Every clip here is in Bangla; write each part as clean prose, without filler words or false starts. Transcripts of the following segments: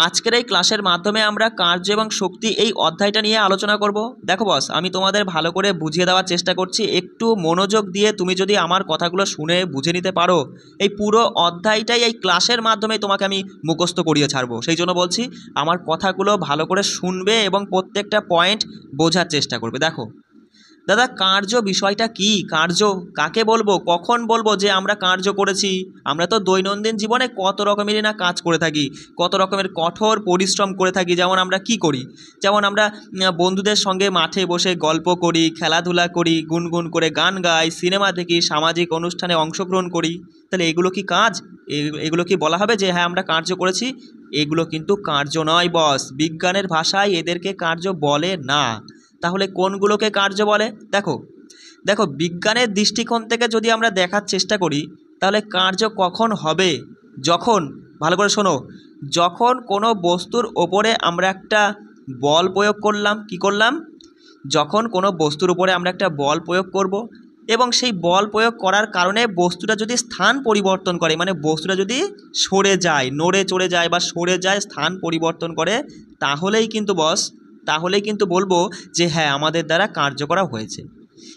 আজকের এই ক্লাসের মাধ্যমে আমরা কার্য এবং শক্তি এই অধ্যায়টা নিয়ে আলোচনা করব। দেখো বস, আমি তোমাদের ভালো করে বুঝিয়ে দেওয়ার চেষ্টা করছি, একটু মনোযোগ দিয়ে তুমি যদি আমার কথাগুলো শুনে বুঝে নিতে পারো, এই পুরো অধ্যায়টাই এই ক্লাসের মাধ্যমে তোমাকে আমি মুখস্থ করিয়ে ছাড়বো। সেই জন্য বলছি আমার কথাগুলো ভালো করে শুনবে এবং প্রত্যেকটা পয়েন্ট বোঝার চেষ্টা করবে। দেখো দাদা, কার্য বিষয়টা কি? কার্য কাকে বলবো, কখন বলবো যে আমরা কার্য করেছি? আমরা তো দৈনন্দিন জীবনে কত রকমেরই না কাজ করে থাকি, কত রকমের কঠোর পরিশ্রম করে থাকি। যেমন আমরা কি করি, যেমন আমরা বন্ধুদের সঙ্গে মাঠে বসে গল্প করি, খেলাধুলা করি, গুনগুন করে গান গাই, সিনেমা দেখি, সামাজিক অনুষ্ঠানে অংশগ্রহণ করি। তাহলে এগুলো কি কাজ? এগুলো কি বলা হবে যে হ্যাঁ আমরা কার্য করেছি? এগুলো কিন্তু কার্য নয় বস, বিজ্ঞানের ভাষায় এদেরকে কার্য বলে না। তাহলে কোনগুলোকে কার্য বলে? দেখো দেখো বিজ্ঞানের দৃষ্টিকোণ থেকে যদি আমরা দেখার চেষ্টা করি, তাহলে কার্য কখন হবে? যখন, ভালো করে শোনো, যখন কোনো বস্তুর ওপরে আমরা একটা বল প্রয়োগ করলাম। কি করলাম? যখন কোনো বস্তুর উপরে আমরা একটা বল প্রয়োগ করব এবং সেই বল প্রয়োগ করার কারণে বস্তুটা যদি স্থান পরিবর্তন করে, মানে বস্তুটা যদি সরে যায়, নড়ে চড়ে যায় বা সরে যায়, স্থান পরিবর্তন করে, তাহলেই কিন্তু বলবো যে হ্যাঁ আমাদের দ্বারা কার্য করা হয়েছে।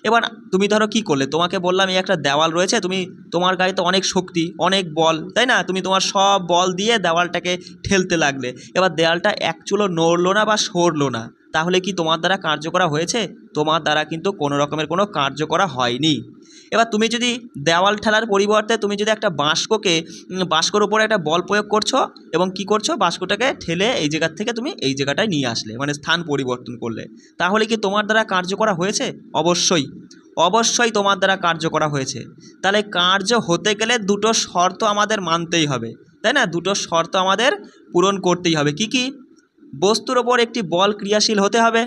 এবার তুমি ধরো কি করলে, তোমাকে বললাম এই একটা দেওয়াল রয়েছে, তোমার গায়ে তো অনেক শক্তি, অনেক বল, তাই না? তুমি তোমার সব বল দিয়ে দেওয়ালটাকে ঠেলতে লাগলে। এবার দেওয়ালটা এক চুলো নড়লো না বা সরলো না, তাহলে কি তোমার দ্বারা কার্য করা হয়েছে? তোমার দ্বারা কিন্তু কোনো রকমের কোনো কার্য করা হয়নি। এবার তুমি যদি দেওয়াল ঠেলার পরিবর্তে তুমি যদি একটা বাস্কর উপরে একটা বল প্রয়োগ করছো এবং কি করছো, বাস্কটাকে ঠেলে এই জায়গার থেকে তুমি এই জায়গাটায় নিয়ে আসলে, মানে স্থান পরিবর্তন করলে, তাহলে কি তোমার দ্বারা কার্য করা হয়েছে? অবশ্যই তোমার দ্বারা কার্য করা হয়েছে। তাহলে কার্য হতে গেলে দুটো শর্ত আমাদের মানতেই হবে, তাই না? দুটো শর্ত আমাদের পূরণ করতেই হবে। কি কি? বস্তুর ওপর একটি বল ক্রিয়াশীল হতে হবে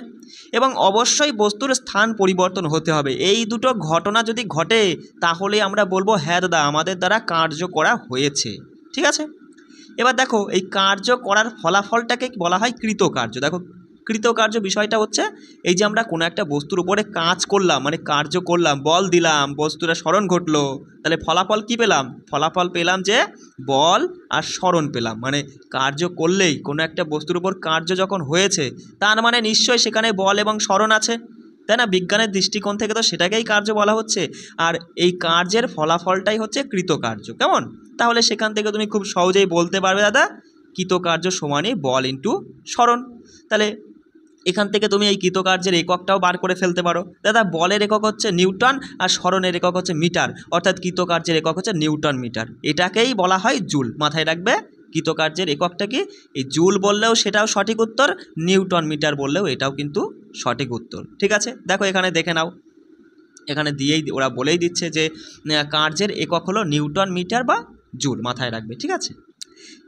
এবং অবশ্যই বস্তুর স্থান পরিবর্তন হতে হবে। এই দুটো ঘটনা যদি ঘটে, তাহলে আমরা বলবো হ্যাঁ দাদা আমাদের দ্বারা কার্য করা হয়েছে। ঠিক আছে? এবার দেখো এই কার্য করার ফলাফলটাকে বলা হয় কৃতকার্য। দেখো কৃতকার্য বিষয়টা হচ্ছে এই যে আমরা কোনো একটা বস্তুর উপরে কাজ করলাম, মানে কার্য করলাম, বল দিলাম, বস্তুটা স্মরণ ঘটলো, তাহলে ফলাফল কি পেলাম? ফলাফল পেলাম যে বল আর স্মরণ পেলাম। মানে কার্য করলেই, কোনো একটা বস্তুর উপর কার্য যখন হয়েছে, তার মানে নিশ্চয়ই সেখানে বল এবং স্মরণ আছে, তাই না? বিজ্ঞানের দৃষ্টিকোণ থেকে তো সেটাকেই কার্য বলা হচ্ছে। আর এই কার্যের ফলাফলটাই হচ্ছে কৃতকার্য। কেমন? তাহলে সেখান থেকে তুমি খুব সহজেই বলতে পারবে দাদা কৃতকার্য সমানই বল ইন্টু স্মরণ। তাহলে এখান থেকে তুমি এই কৃতকার্যের এককটাও বার করে ফেলতে পারো। দাদা বলের একক হচ্ছে নিউটন আর স্মরণের একক হচ্ছে মিটার, অর্থাৎ কৃতকার্যের একক হচ্ছে নিউটন মিটার। এটাকেই বলা হয় জুল। মাথায় রাখবে কৃতকার্যের এককটা কি, এই জুল বললেও সেটাও সঠিক উত্তর, নিউটন মিটার বললেও এটাও কিন্তু সঠিক উত্তর। ঠিক আছে? দেখো এখানে দেখে নাও, এখানে ওরা বলেই দিচ্ছে যে কার্যের একক হলো নিউটন মিটার বা জুল। মাথায় রাখবে, ঠিক আছে?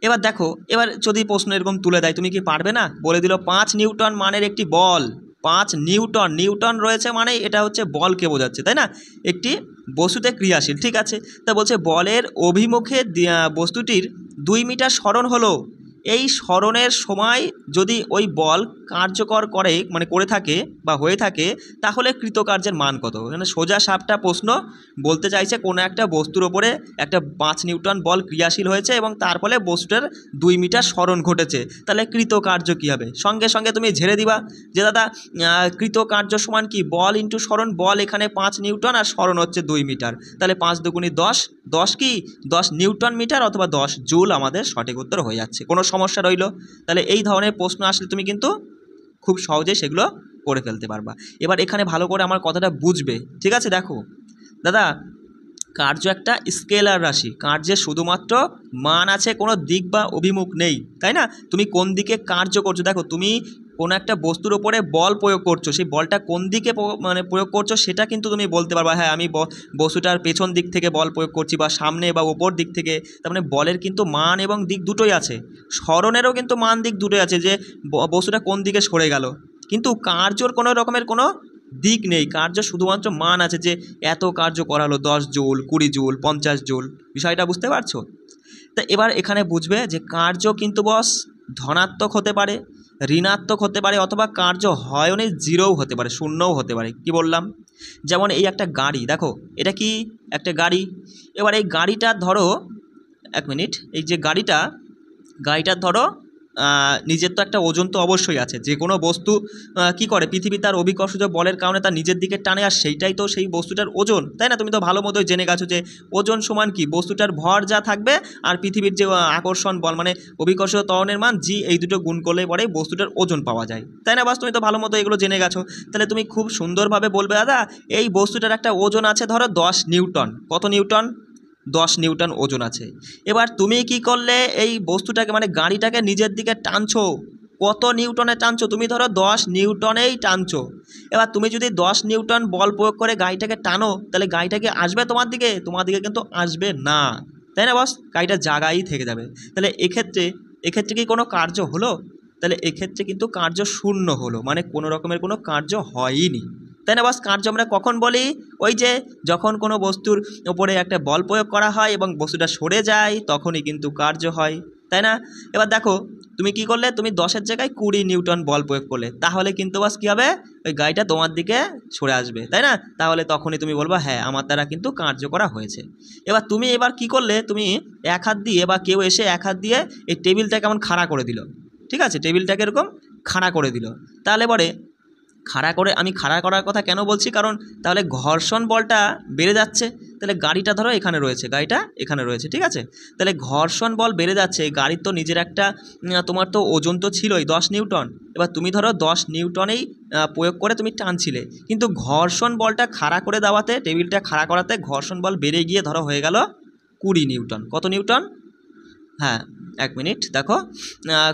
এবার দেখো, এবার যদি প্রশ্ন এরকম তুলে দেয়, তুমি কি পারবে না? বলে দিল 5 নিউটন মানের একটি বল, 5 নিউটন রয়েছে, মানে এটা হচ্ছে বলকে বোঝাচ্ছে, তাই না? একটি বস্তুতে ক্রিয়াশীল। ঠিক আছে, তা বলছে বলের অভিমুখে বস্তুটির 2 মিটার সরণ হলো। এই সরণের সময় যদি ওই বল কার্যকর করে, মানে করে থাকে বা হয়ে থাকে, তাহলে কৃতকার্যের মান কত? এখানে সোজা সাপটা প্রশ্ন বলতে চাইছে কোনো একটা বস্তুর ওপরে একটা 5 নিউটন বল ক্রিয়াশীল হয়েছে এবং তার ফলে বস্তুটার 2 মিটার সরণ ঘটেছে, তাহলে কৃতকার্য কী হবে? সঙ্গে সঙ্গে তুমি ঝেড়ে দিবা যে দাদা কৃতকার্য সমান কি, বল ইন্টু সরণ। বল এখানে 5 নিউটন আর সরণ হচ্ছে 2 মিটার, তাহলে 5 দুগুণি 10, 10 কি 10 নিউটন মিটার অথবা 10 জুল আমাদের সঠিক উত্তর হয়ে যাচ্ছে। কোনো সমস্যা রইল? তাহলে এই ধরনের প্রশ্ন আসলে তুমি কিন্তু খুব সহজেই সেগুলো করে ফেলতে পারবা। এবার এখানে ভালো করে আমার কথাটা বুঝবে, ঠিক আছে? দেখো দাদা, কার্য একটা স্কেলার রাশি, কার্যের শুধুমাত্র মান আছে, কোনো দিক বা অভিমুখ নেই, তাই না? তুমি কোন দিকে কার্য করছো, দেখো তুমি কোনো একটা বস্তুর ওপরে বল প্রয়োগ করছো, সেই বলটা কোন দিকে মানে প্রয়োগ করছো সেটা কিন্তু তুমি বলতে পারবা, হ্যাঁ আমি বস্তুটার পেছন দিক থেকে বল প্রয়োগ করছি বা সামনে বা ওপর দিক থেকে। তার মানে বলের কিন্তু মান এবং দিক দুটোই আছে, স্মরণেরও কিন্তু মান দিক দুটোই আছে, যে বস্তুটা কোন দিকে সরে গেল। কিন্তু কার্যর কোনো রকমের কোনো দিক নেই, কার্য শুধুমাত্র মান আছে, যে এত কার্য করা হলো 10 জুল, 20 জুল, 50 জুল। বিষয়টা বুঝতে পারছো? তা এবার এখানে বুঝবে যে কার্য কিন্তু বস ধনাত্মক হতে পারে, ঋণাত্মক হতে পারে, অথবা কার্য হয়নি জিরোও হতে পারে, শূন্যও হতে পারে। কি বললাম? যেমন এই একটা গাড়ি, দেখো এটা কি একটা গাড়ি। এবার এই গাড়িটা ধরো, এক মিনিট, এই যে গাড়িটা ধরো নিজের তো একটা ওজন তো অবশ্যই আছে। যে কোনো বস্তু কী করে, পৃথিবী তার অভিকর্ষজ বলের কারণে তার নিজের দিকে টানে, আর সেইটাই তো সেই বস্তুটার ওজন, তাই না? তুমি তো ভালো মতোই জেনে গেছো যে ওজন সমান কি, বস্তুটার ভর যা থাকবে আর পৃথিবীর যে আকর্ষণ বল মানে অভিকর্ষজ ত্বরণের মান জি, এই দুটো গুণ করলে পরে বস্তুটার ওজন পাওয়া যায়, তাই না? বাস তুমি তো ভালো মতো এগুলো জেনে গেছো। তাহলে তুমি খুব সুন্দরভাবে বলবে, দাদা এই বস্তুটার একটা ওজন আছে ধরো 10 নিউটন। কত নিউটন? 10 নিউটন ওজন আছে। এবার তুমি কি করলে, এই বস্তুটাকে মানে গাড়িটাকে নিজের দিকে টানছো। কত নিউটনে টানছো? তুমি ধরো 10 নিউটনেই টানছো। এবার তুমি যদি 10 নিউটন বল প্রয়োগ করে গাড়িটাকে টানো, তাহলে গাড়িটা কি আসবে তোমার দিকে? তোমার দিকে কিন্তু আসবে না, তাই না বস? গাড়িটা জায়গায় থেকে যাবে। তাহলে এক্ষেত্রে কি কোনো কার্য হলো? তাহলে এক্ষেত্রে কিন্তু কার্য শূন্য হলো, মানে কোনো রকমের কোনো কার্য হয়নি, তাই না বস? কার্য আমরা কখন বলি? ওই যে যখন কোনো বস্তুর ওপরে একটা বল প্রয়োগ করা হয় এবং বস্তুটা সরে যায়, তখনই কিন্তু কার্য হয়, তাই না? এবার দেখো তুমি কি করলে, তুমি 10-এর জায়গায় 20 নিউটন বল প্রয়োগ করলে, তাহলে কিন্তু বাস কী হবে, ওই গাড়িটা তোমার দিকে সরে আসবে, তাই না? তাহলে তখনই তুমি বলবা হ্যাঁ আমার দ্বারা কিন্তু কার্য করা হয়েছে। এবার কি করলে, তুমি এক হাত দিয়ে বা কেউ এসে এক হাত দিয়ে এই টেবিলটা কেমন খাড়া করে দিল, ঠিক আছে? টেবিলটাকে এরকম খাড়া করে দিল। তাহলে পরে আমি খাড়া করার কথা কেন বলছি, কারণ তাহলে ঘর্ষণ বলটা বেড়ে যাচ্ছে। তাহলে গাড়িটা ধরো এখানে রয়েছে, গাড়িটা এখানে রয়েছে, ঠিক আছে? তাহলে ঘর্ষণ বল বেড়ে যাচ্ছে, গাড়ির তো নিজের একটা তোমার তো ওজন তো ছিলই 10 নিউটন। এবার তুমি ধরো 10 নিউটনেই প্রয়োগ করে তুমি টানছিলে, কিন্তু ঘর্ষণ বলটা খাড়া করে দেওয়াতে, টেবিলটা খাড়া করাতে ঘর্ষণ বল বেড়ে গিয়ে ধরো হয়ে গেল 20 নিউটন। কত নিউটন? হ্যাঁ, 1 মিনিট, দেখো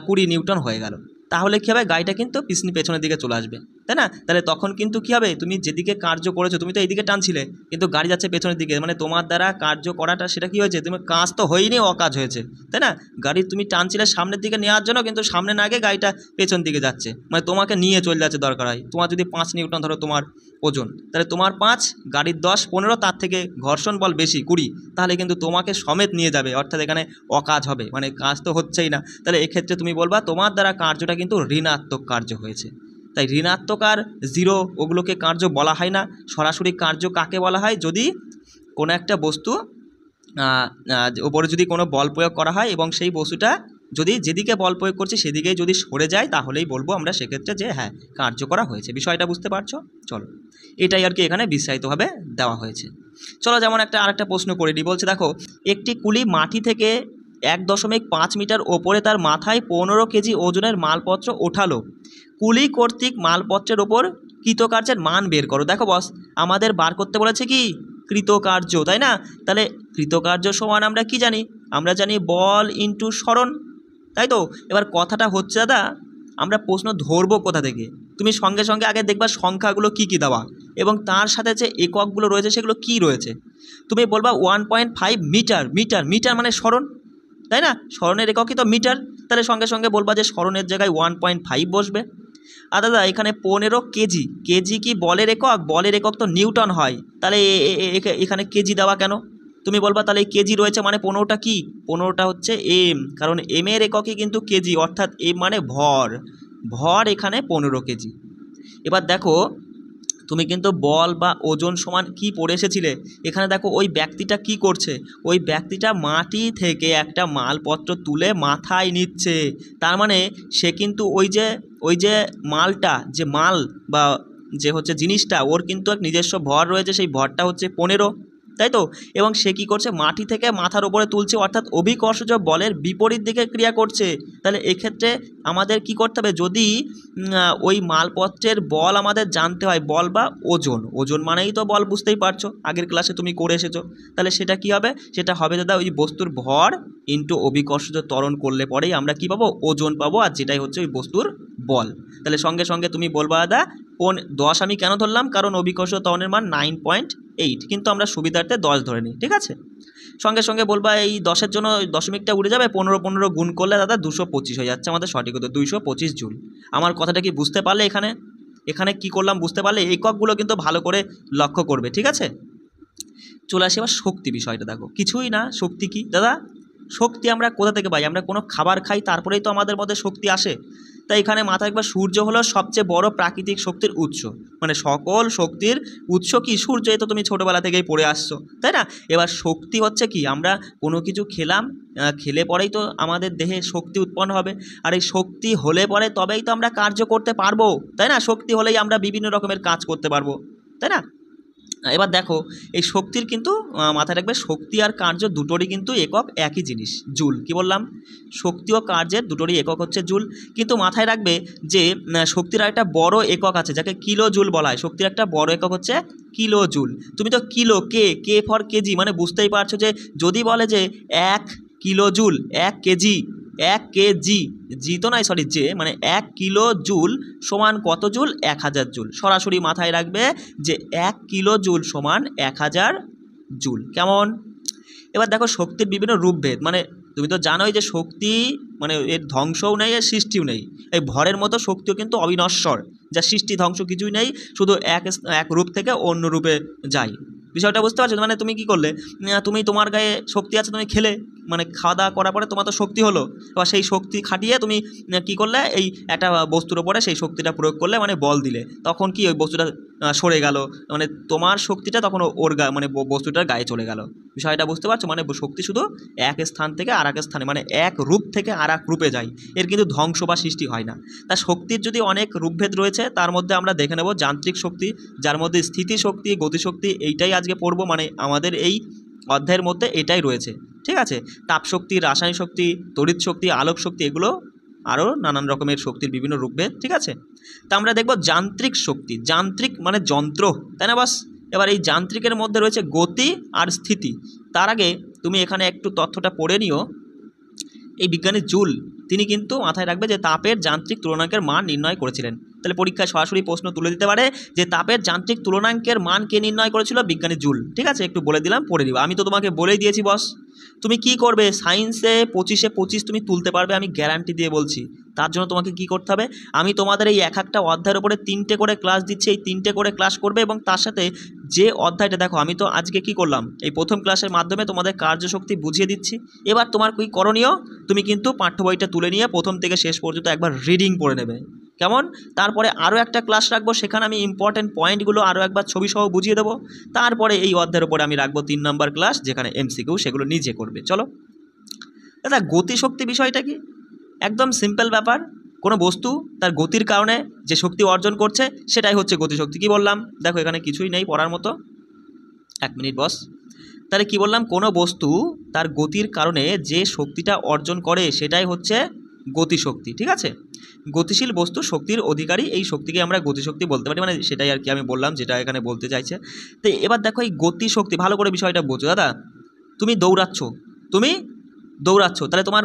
20 নিউটন হয়ে গেল। তাহলে কী হবে, গাড়িটা কিন্তু পেছনের দিকে চলে আসবে, তাই না? তাহলে তখন কিন্তু কী হবে, তুমি যেদিকে কার্য করেছো, তুমি তো এইদিকে টানছিলে, কিন্তু গাড়ি যাচ্ছে পেছনের দিকে, মানে তোমার দ্বারা কার্য করাটা সেটা কী হয়েছে, তুমি কাজ তো হয়নি, অকাজ হয়েছে, তাই না? গাড়ি তুমি টানছিলে সামনের দিকে নেওয়ার জন্য, কিন্তু সামনে না গিয়ে গাড়িটা পেছন দিকে যাচ্ছে, মানে তোমাকে নিয়ে চলে যাচ্ছে দরকার হয়। তোমার যদি 5 নিউটন ধরো তোমার ওজন, তাহলে তোমার 5, গাড়ির 10, 15, তার থেকে ঘর্ষণ বল বেশি 20, তাহলে কিন্তু তোমাকে সমেত নিয়ে যাবে, অর্থাৎ এখানে অকাজ হবে, মানে কাজ তো হচ্ছেই না। তাহলে এক্ষেত্রে তুমি বলবা তোমার দ্বারা কার্যটা কিন্তু ঋণাত্মক কার্য হয়েছে। তাই ঋণাত্মক আর জিরো ওগুলোকে কার্য বলা হয় না। সরাসরি কার্য কাকে বলা হয়, যদি কোনো একটা বস্তু ওপরে যদি কোনো বল প্রয়োগ করা হয় এবং সেই বস্তুটা যদি যেদিকে বল প্রয়োগ করছে সেদিকেই যদি সরে যায়, তাহলেই বলবো আমরা সেক্ষেত্রে যে হ্যাঁ কার্য করা হয়েছে। বিষয়টা বুঝতে পারছো? চলো, এটাই আর কি এখানে বিস্তারিতভাবে দেওয়া হয়েছে। চলো, যেমন আরেকটা প্রশ্ন করে নিই। বলছে দেখো, একটি কুলি মাটি থেকে 1.5 মিটার ওপরে তার মাথায় 15 কেজি ওজনের মালপত্র ওঠালো। কুলি কর্তৃক মালপত্রের ওপর কৃতকার্যের মান বের করো। দেখো বস, আমাদের বার করতে বলেছে কি কৃতকার্য, তাই না? তাহলে কৃতকার্য সমান আমরা কি জানি? আমরা জানি বল ইন্টু সরণ, তাই তো? এবার কথাটা হচ্ছে দাদা, আমরা প্রশ্ন ধরবো কোথা থেকে? তুমি সঙ্গে সঙ্গে আগে দেখবা সংখ্যাগুলো কি কি দেওয়া এবং তার সাথে যে এককগুলো রয়েছে সেগুলো কি রয়েছে। তুমি বলবা 1.5 মিটার, মিটার মিটার মানে সরণ, তাই না? সরণের এককই তো মিটার। তাহলে সঙ্গে সঙ্গে বলবা যে সরণের জায়গায় 1.5 বসবে। আর দাদা এখানে 15 কেজি, কেজি কি বলের একক? বলের একক তো নিউটন হয়, তাহলে এখানে কেজি দেওয়া কেন? তুমি বলবা তাহলে কেজি রয়েছে মানে 15টা কি? 15টা হচ্ছে এম, কারণ এম এর এককই কিন্তু কেজি, অর্থাৎ এম মানে ভর, ভর এখানে 15 কেজি। এবার দেখো, তুমি কিন্তু বল বা ওজন সমান কি পড়ে এসেছিলে। এখানে দেখো ওই ব্যক্তিটা কি করছে, ওই ব্যক্তিটা মাটি থেকে একটা মালপত্র তুলে মাথায় নিচ্ছে। তার মানে সে কিন্তু ওই যে মালটা, যে মাল বা যে হচ্ছে জিনিসটা, ওর কিন্তু এক নিজস্ব ভর রয়েছে, সেই ভরটা হচ্ছে 15, তাই তো? এবং সে কী করছে, মাটি থেকে মাথার উপরে তুলছে, অর্থাৎ অভিকর্ষজ বলের বিপরীত দিকে ক্রিয়া করছে। তাহলে এক্ষেত্রে আমাদের কি করতে হবে, যদি ওই মালপত্রের বল আমাদের জানতে হয়, বল বা ওজন, ওজন মানেই তো বল, বুঝতেই পারছো, আগের ক্লাসে তুমি করে এসেছো। তাহলে সেটা কি হবে? সেটা হবে দাদা ওই বস্তুর ভর ইন্টু অভিকর্ষজ ত্বরণ করলে পরেই আমরা কি পাবো, ওজন পাবো, আর যেটাই হচ্ছে ওই বস্তুর বল। তাহলে সঙ্গে সঙ্গে তুমি বলবা দাদা 10 আমি কেন ধরলাম, কারণ অভিকর্ষজ ত্বরণের মান 9.8, কিন্তু আমরা সুবিধার্থে 10 ধরে নিই, ঠিক আছে? সঙ্গে সঙ্গে বলবা এই 10-এর জন্য দশমিকটা উড়ে যাবে, 15 গুণ করলে দাদা 225 হয়ে যাচ্ছে আমাদের সঠিক উত্তর, 225 জুল। আমার কথাটা কি বুঝতে পারলে? এখানে কি করলাম বুঝতে পারলে? এককগুলো কিন্তু ভালো করে লক্ষ্য করবে, ঠিক আছে? চলে আসি এবার শক্তি বিষয়টা। দেখো কিছুই না, শক্তি কি দাদা? শক্তি আমরা কোথা থেকে পাই? আমরা কোনো খাবার খাই, তারপরেই তো আমাদের মধ্যে শক্তি আসে, তাই এখানে মাথায় একবার সূর্য হলো সবচেয়ে বড় প্রাকৃতিক শক্তির উৎস, মানে সকল শক্তির উৎস কি সূর্য, এই তো তুমি ছোটোবেলা থেকেই পড়ে আসছো, তাই না? এবার শক্তি হচ্ছে কি, আমরা কোনো কিছু খেলাম, খেলে পরেই তো আমাদের দেহে শক্তি উৎপন্ন হবে, আর এই শক্তি হলে পরে তবেই তো আমরা কার্য করতে পারবো, তাই না? শক্তি হলেই আমরা বিভিন্ন রকমের কাজ করতে পারবো, তাই না? এবার দেখো এই শক্তির কিন্তু মাথায় রাখবে শক্তি আর কার্য দুটোরই কিন্তু একক একই জিনিস, জুল। কি বললাম? শক্তি ও কার্যের দুটোরই একক হচ্ছে জুল। কিন্তু মাথায় রাখবে যে শক্তির একটা বড় একক আছে যাকে কিলো জুল বলা হয়। শক্তির একটা বড় একক হচ্ছে কিলো জুল। তুমি তো কিলো, কে ফর কেজি, মানে বুঝতেই পারছো যে যদি বলে যে 1 কিলো জুল, 1 কেজি, 1 কেজি, জি তো নাই, সরি যে, মানে 1 কিলো জুল সমান কত জুল? 1000 জুল। সরাসরি মাথায় রাখবে যে 1 কিলো জুল সমান 1000 জুল। কেমন? এবার দেখো শক্তির বিভিন্ন রূপভেদ, মানে তুমি তো জানোই যে শক্তি মানে এর ধ্বংসও নেই আর সৃষ্টিও নেই। এই ভরের মতো শক্তিও কিন্তু অবিনশ্বর, যা সৃষ্টি ধ্বংস কিছুই নেই, শুধু এক রূপ থেকে অন্য রূপে যায়। বিষয়টা বুঝতে পারছো? মানে তুমি কি করলে, তুমি তোমার গায়ে শক্তি আছে, তুমি খেলে, মানে খাওয়া দাওয়া করার পরে তোমার তো শক্তি হলো, এবার সেই শক্তি খাটিয়ে তুমি কি করলে, এই একটা বস্তুর ওপরে সেই শক্তিটা প্রয়োগ করলে, মানে বল দিলে, তখন কি ওই বস্তুটা সরে গেল, মানে তোমার শক্তিটা তখন ওর মানে বস্তুটার গায়ে চলে গেল। বিষয়টা বুঝতে পারছো? মানে শক্তি শুধু এক স্থান থেকে আর এক স্থানে, মানে এক রূপ থেকে আর এক রূপে যায়, এর কিন্তু ধ্বংস বা সৃষ্টি হয় না। তা শক্তির যদি অনেক রূপভেদ রয়েছে, তার মধ্যে আমরা দেখে নেব যান্ত্রিক শক্তি, যার মধ্যে স্থিতিশক্তি, গতিশক্তি, এইটাই আজকে পড়বো, মানে আমাদের এই অধ্যায়ের মধ্যে এটাই রয়েছে, ঠিক আছে? তাপশক্তি, রাসায়নিক শক্তি, তড়িৎ শক্তি, আলোক শক্তি, এগুলো আরও নানান রকমের শক্তির বিভিন্ন রূপভেদ, ঠিক আছে? তা আমরা দেখব যান্ত্রিক শক্তি। যান্ত্রিক মানে যন্ত্র, তাই না বাস? এবার এই যান্ত্রিকের মধ্যে রয়েছে গতি আর স্থিতি। তার আগে তুমি এখানে একটু তথ্যটা পড়ে নিও। এই বিজ্ঞানী জুল, তিনি কিন্তু মাথায় রাখবে যে তাপের যান্ত্রিক তুলনাঙ্কের মান নির্ণয় করেছিলেন। তাহলে পরীক্ষায় সরাসরি প্রশ্ন তুলে দিতে পারে যে তাপের যান্ত্রিক তুলনাঙ্কের মান কে নির্ণয় করেছিল? বিজ্ঞানী জুল, ঠিক আছে? একটু বলে দিলাম, পড়ে দিবা। আমি তো তোমাকে বলেই দিয়েছি বস, তুমি কি করবে, সায়েন্সে 25-এ 25 তুমি তুলতে পারবে, আমি গ্যারান্টি দিয়ে বলছি। তার জন্য তোমাকে কি করতে হবে, আমি তোমাদের এই একটা অধ্যায়ের উপরে 3টে করে ক্লাস দিচ্ছি, এই 3টে করে ক্লাস করবে, এবং তার সাথে যে অধ্যায়টা দেখো, আমি তো আজকে কি করলাম, এই প্রথম ক্লাসের মাধ্যমে তোমাদের কার্যশক্তি বুঝিয়ে দিচ্ছি। এবার তোমার কি করণীয়, তুমি কিন্তু পাঠ্য বইটা তুলে নিয়ে প্রথম থেকে শেষ পর্যন্ত একবার রিডিং পড়ে নেবে, কেমন? তারপরে আরও একটা ক্লাস রাখবো, সেখানে আমি ইম্পর্টেন্ট পয়েন্টগুলো আরও একবার ছবিসহ বুঝিয়ে দেবো। তারপরে এই অধ্যায়ের উপরে আমি রাখবো 3 নম্বর ক্লাস, যেখানে এমসিকিউ, সেগুলো নিজে করবে। চলো দাদা, গতিশক্তি বিষয়টা কি? একদম সিম্পল ব্যাপার। কোনো বস্তু তার গতির কারণে যে শক্তি অর্জন করছে, সেটাই হচ্ছে গতিশক্তি। কি বললাম? দেখো এখানে কিছুই নেই পড়ার মতো, 1 মিনিট বস। তাহলে কি বললাম, কোনো বস্তু তার গতির কারণে যে শক্তিটা অর্জন করে, সেটাই হচ্ছে গতিশক্তি, ঠিক আছে? গতিশীল বস্তু শক্তির অধিকারী, এই শক্তিকে আমরা গতিশক্তি বলতে পারি, মানে সেটাই আর কি আমি বললাম, যেটা এখানে বলতে চাইছে। তো এবার দেখো এই গতিশক্তি, ভালো করে বিষয়টা বোঝো দাদা। তুমি দৌড়াচ্ছ, তাহলে তোমার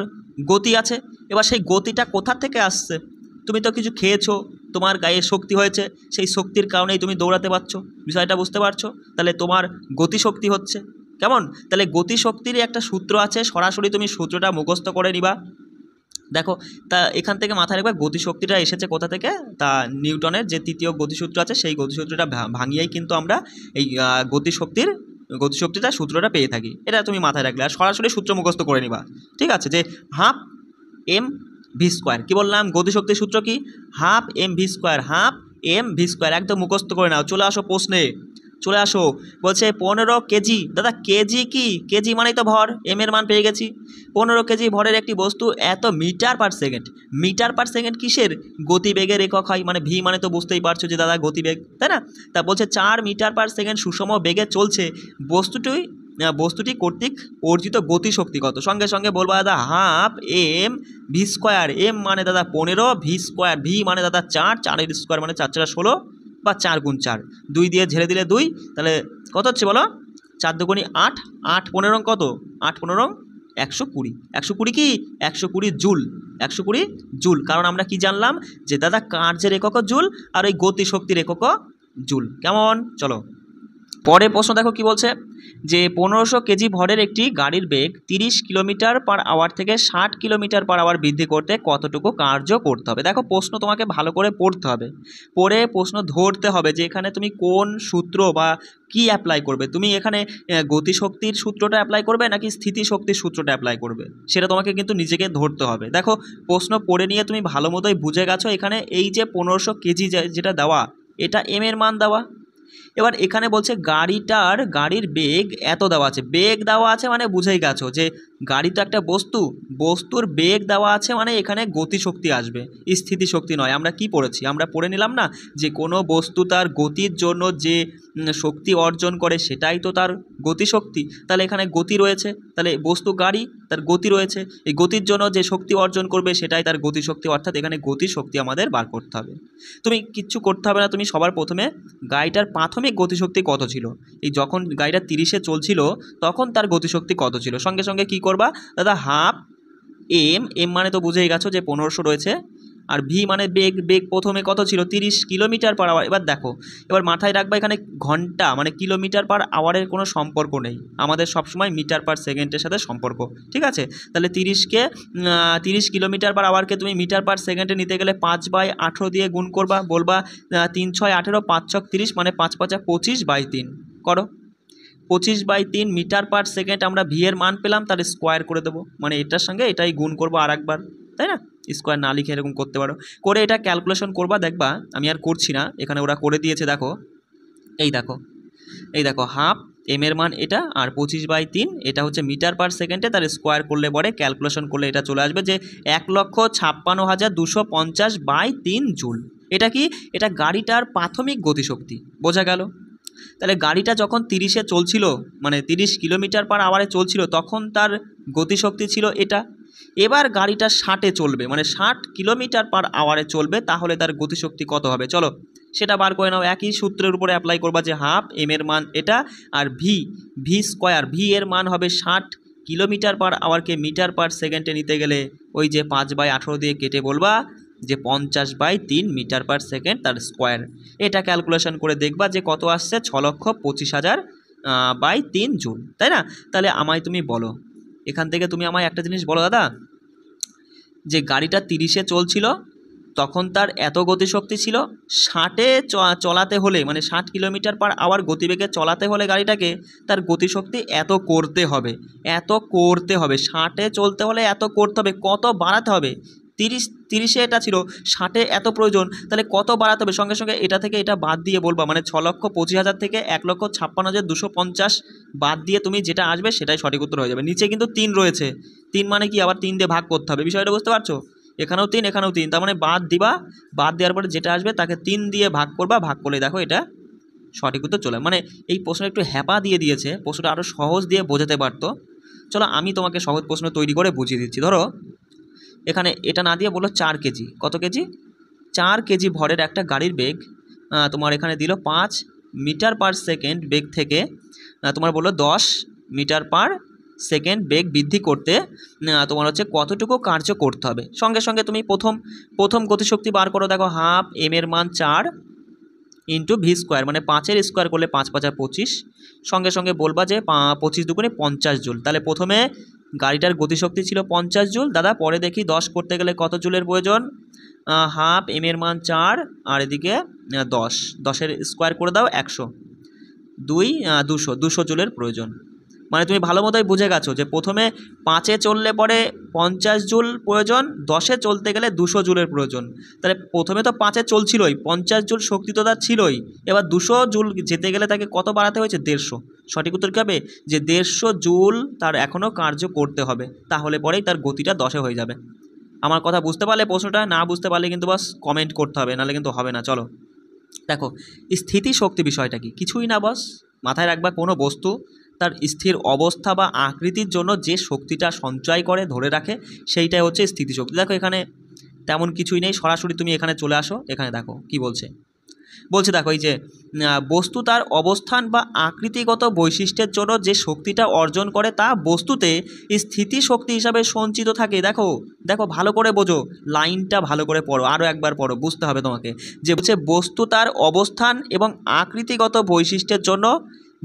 গতি আছে। এবার সেই গতিটা কোথা থেকে আসছে? তুমি তো কিছু খেয়েছো, তোমার গায়ে শক্তি হয়েছে, সেই শক্তির কারণেই তুমি দৌড়াতে পারছো। বিষয়টা বুঝতে পারছো? তাহলে তোমার গতিশক্তি হচ্ছে, কেমন? তাহলে গতিশক্তির একটা সূত্র আছে, সরাসরি তুমি সূত্রটা মুখস্থ করে নিবা। দেখো, তা এখান থেকে মাথায় রাখবে গতিশক্তিটা এসেছে কোথা থেকে, তা নিউটনের যে তৃতীয় গতিসূত্র আছে, সেই গতিসূত্রটা ভাঙিয়েই কিন্তু আমরা এই গতিশক্তিটা সূত্রটা পেয়ে থাকি। এটা তুমি মাথায় রাখলে, আর সরাসরি সূত্র মুখস্থ করে নিবা, ঠিক আছে? যে হাফ এম ভি স্কোয়ার, কী বললাম, গতিশক্তির সূত্র কি? Half M V square, half M V square, একদম মুখস্থ করে নাও। চলে আসো প্রশ্নে, চলে আসো। বলছে 15 কেজি। দাদা কেজি কি? কেজি মানেই তো ভর, এম এর মান পেয়ে গেছি। 15 কেজি ভরের একটি বস্তু এত metre per second. Metre per second কিসের? গতিবেগের একক হয়, মানে ভি মানে তো বুঝতেই পারছো যে দাদা গতিবেগ, তাই না? তা বলছে 4 মিটার পার সেকেন্ড সুষম বেগে চলছে বস্তুটি কর্তৃক অর্জিত গতিশক্তি কত? সঙ্গে সঙ্গে বলবো দাদা half M V square. M মানে দাদা 15, ভি স্কোয়ার, ভি মানে দাদা 4, 4-এর স্কোয়ার মানে 4 4 16, বা 4 গুণ 4, 2 দিয়ে ঝেড়ে দিলে 2, তাহলে কত হচ্ছে বলো? 4 দুগুণি 8, 8 15 কত? 8 15 120। 120 কি? 120 জুল। 120 জুল। কারণ আমরা কি জানলাম যে দাদা কার্যের এককও জুল, আর ওই গতিশক্তির এককও জুল। কেমন? চলো পরে প্রশ্ন দেখো কি বলছে, যে 1500 কেজি ভরের একটি গাড়ির বেগ 30 কিলোমিটার পার আওয়ার থেকে 60 কিলোমিটার পার আওয়ার বৃদ্ধি করতে কতটুকু কার্য করতে হবে। দেখো প্রশ্ন তোমাকে ভালো করে পড়তে হবে, পড়ে প্রশ্ন ধরতে হবে যে এখানে তুমি কোন সূত্র বা কি অ্যাপ্লাই করবে। তুমি এখানে গতিশক্তির সূত্রটা অ্যাপ্লাই করবে নাকি স্থিতিশক্তির সূত্রটা অ্যাপ্লাই করবে, সেটা তোমাকে কিন্তু নিজেকে ধরতে হবে। দেখো প্রশ্ন পড়ে নিয়ে তুমি ভালো মতোই বুঝে গেছো, এখানে এই যে 1500 কেজি যেটা দেওয়া, এটা এম এর মান দেওয়া। এবার এখানে বলছে গাড়ির বেগ এত দেওয়া আছে, বেগ দেওয়া আছে মানে বুঝেই গেছো যে গাড়ি তো একটা বস্তুর বেগ দেওয়া আছে মানে এখানে গতিশক্তি আসবে, স্থিতিশক্তি নয়। আমরা কি পড়েছি, আমরা পড়ে নিলাম না যে কোনো বস্তু তার গতির জন্য যে শক্তি অর্জন করে সেটাই তো তার গতিশক্তি। তাহলে এখানে গতি রয়েছে, তাহলে বস্তু গাড়ি, তার গতি রয়েছে, এই গতির জন্য যে শক্তি অর্জন করবে সেটাই তার গতিশক্তি, অর্থাৎ এখানে গতিশক্তি আমাদের বার করতে হবে। তুমি কিচ্ছু করতে হবে না, তুমি সবার প্রথমে গাড়িটার প্রাথমিক গতিশক্তি কত ছিল, এই যখন গাড়িটা 30-এ চলছিল তখন তার গতিশক্তি কত ছিল, সঙ্গে সঙ্গে কি করবা দাদা, হাফ এম মানে তো বুঝেই গেছো যে 1500 রয়েছে, আর ভি মানে বেগ প্রথমে কত ছিল 30 কিলোমিটার পার আওয়ার। এবার দেখো, এবার মাথায় রাখবা এখানে ঘন্টা মানে কিলোমিটার পার আওয়ারের কোনো সম্পর্ক নেই, আমাদের সবসময় মিটার পার সেকেন্ডের সাথে সম্পর্ক, ঠিক আছে। তাহলে 30 কিলোমিটার পার আওয়ারকে তুমি মিটার পার সেকেন্ডে নিতে গেলে 5/18 দিয়ে গুণ করবা, বলবা 3 6 18 5 6 30 মানে 5 5 25/3 করো। 25/3 মিটার পার সেকেন্ড আমরা ভি এর মান পেলাম, তার স্কোয়ার করে দেবো, মানে এটার সঙ্গে এটাই গুণ করবো আর একবার, তাই না। স্কোয়ার না লিখে এরকম করতে পারো, করে এটা ক্যালকুলেশন করবা, দেখবা আমি আর করছি না, এখানে ওরা করে দিয়েছে। দেখো এই দেখো হাফ এম এর মান এটা, আর 25/3 এটা হচ্ছে মিটার পার সেকেন্ডে, তার স্কোয়ার করলে পরে ক্যালকুলেশন করলে এটা চলে আসবে যে 1,56,250/3 জুল। এটা কি, এটা গাড়িটার প্রাথমিক গতিশক্তি, বোঝা গেল। তাহলে গাড়িটা যখন 30-এ চলছিল মানে 30 কিলোমিটার পার আওয়ারে চলছিল তখন তার গতিশক্তি ছিল এটা। এবার গাড়িটা 60-এ চলবে মানে 60 কিলোমিটার পার আওয়ারে চলবে, তাহলে তার গতিশক্তি কত হবে চলো সেটা বার করে নাও। একই সূত্রের উপরে অ্যাপ্লাই করবা যে হাফ এম এর মান এটা, আর ভি স্কোয়ার, ভি এর মান হবে 60 কিলোমিটার পার আওয়ারকে মিটার পার সেকেন্ডে নিতে গেলে ওই যে 5/18 দিয়ে কেটে বলবা যে 50/3 মিটার পার সেকেন্ড তার স্কোয়ার। এটা ক্যালকুলেশন করে দেখবা যে কত আসছে, 6,25,000/3 জুল, তাই না। তাহলে আমায় তুমি বলো, এখান থেকে তুমি আমায় একটা জিনিস বলো দাদা, যে গাড়িটা 30-এ চলছিল তখন তার এত গতিশক্তি ছিল, 60-এ চলাতে হলে মানে 60 কিলোমিটার পার আওয়ার গতিবেগে চলাতে হলে গাড়িটাকে তার গতিশক্তি এত করতে হবে 60-এ চলতে হলে এত করতে হবে, কত বাড়াতে হবে। 30-এ এটা ছিল, 60-এ এত প্রয়োজন, তাহলে কত বাড়াতে হবে, সঙ্গে সঙ্গে এটা থেকে এটা বাদ দিয়ে বলবা, মানে 6,25,000 থেকে 1,56,250 বাদ দিয়ে তুমি যেটা আসবে সেটাই সঠিক উত্তর হয়ে যাবে। নিচে কিন্তু 3 রয়েছে, 3 মানে কি আবার 3 দিয়ে ভাগ করতে হবে, বিষয়টা বুঝতে পারছো। এখানেও 3 এখানেও 3, তার মানে বাদ দিবা, বাদ দেওয়ার পরে যেটা আসবে তাকে 3 দিয়ে ভাগ করবা, ভাগ করলে দেখো এটা সঠিক উত্তর চলে। মানে এই প্রশ্নটা একটু হ্যাপা দিয়ে দিয়েছে, প্রশ্নটা আরও সহজ দিয়ে বোঝাতে পারতো। চলো আমি তোমাকে সহজ প্রশ্ন তৈরি করে বুঝিয়ে দিচ্ছি। ধরো এখানে এটা না দিয়ে বলো 4 কেজি, কত কেজি, 4 কেজি ভরের একটা গাড়ির বেগ তোমার এখানে দিল 5 মিটার পার সেকেন্ড বেগ থেকে তোমার বললো 10 মিটার পার সেকেন্ড বেগ বৃদ্ধি করতে তোমার হচ্ছে কতটুকু কার্য করতে হবে। সঙ্গে সঙ্গে তুমি প্রথম গতিশক্তি বার করো, দেখো হাফ এম এর মান 4 ইন্টু ভি স্কোয়ার, মানে 5-এর স্কোয়ার করলে 5 5 25, সঙ্গে সঙ্গে বলবা যে 25 দুগুণে 50 জুল। তাহলে প্রথমে গাড়িটার গতিশক্তি ছিল 50 জুল দাদা, পরে দেখি 10 করতে গেলে কত জুলের প্রয়োজন, হাফ এম এর মান 4 আর এদিকে 10-এর স্কোয়ার করে দাও 100, 200 জুলের প্রয়োজন। মানে তুমি ভালো মতোই বুঝে গেছো যে প্রথমে 5-এ চললে পরে 50 জুল প্রয়োজন, 10-এ চলতে গেলে 200 জুলের প্রয়োজন। তাহলে প্রথমে তো 5-এ চলছিলই, 50 জুল শক্তি তো তার ছিলই, এবার 200 জুল যেতে গেলে তাকে কত বাড়াতে হয়েছে, 150। সঠিক উত্তর কী হবে, যে 150 জুল তার এখনও কার্য করতে হবে, তাহলে পরেই তার গতিটা 10-এ হয়ে যাবে। আমার কথা বুঝতে পারলে, প্রশ্নটা না বুঝতে পারলে কিন্তু বাস কমেন্ট করতে হবে, নাহলে কিন্তু হবে না। চলো দেখো স্থিতিশক্তি বিষয়টা কি, কিছুই না বস, মাথায় রাখবা কোনো বস্তু তার স্থির অবস্থা বা আকৃতির জন্য যে শক্তিটা সঞ্চয় করে ধরে রাখে সেইটাই হচ্ছে স্থিতিশক্তি। দেখো এখানে তেমন কিছুই নেই, সরাসরি তুমি এখানে চলে আসো, এখানে দেখো কি বলছে, বলছে দেখো এই যে বস্তু তার অবস্থান বা আকৃতিগত বৈশিষ্ট্যের জন্য যে শক্তিটা অর্জন করে তা বস্তুতে স্থিতি শক্তি হিসাবে সঞ্চিত থাকে। দেখো দেখো ভালো করে বোঝো, লাইনটা ভালো করে পড়ো, আরও একবার পড়ো, বুঝতে হবে তোমাকে। যে বলছে বস্তু তার অবস্থান এবং আকৃতিগত বৈশিষ্ট্যের জন্য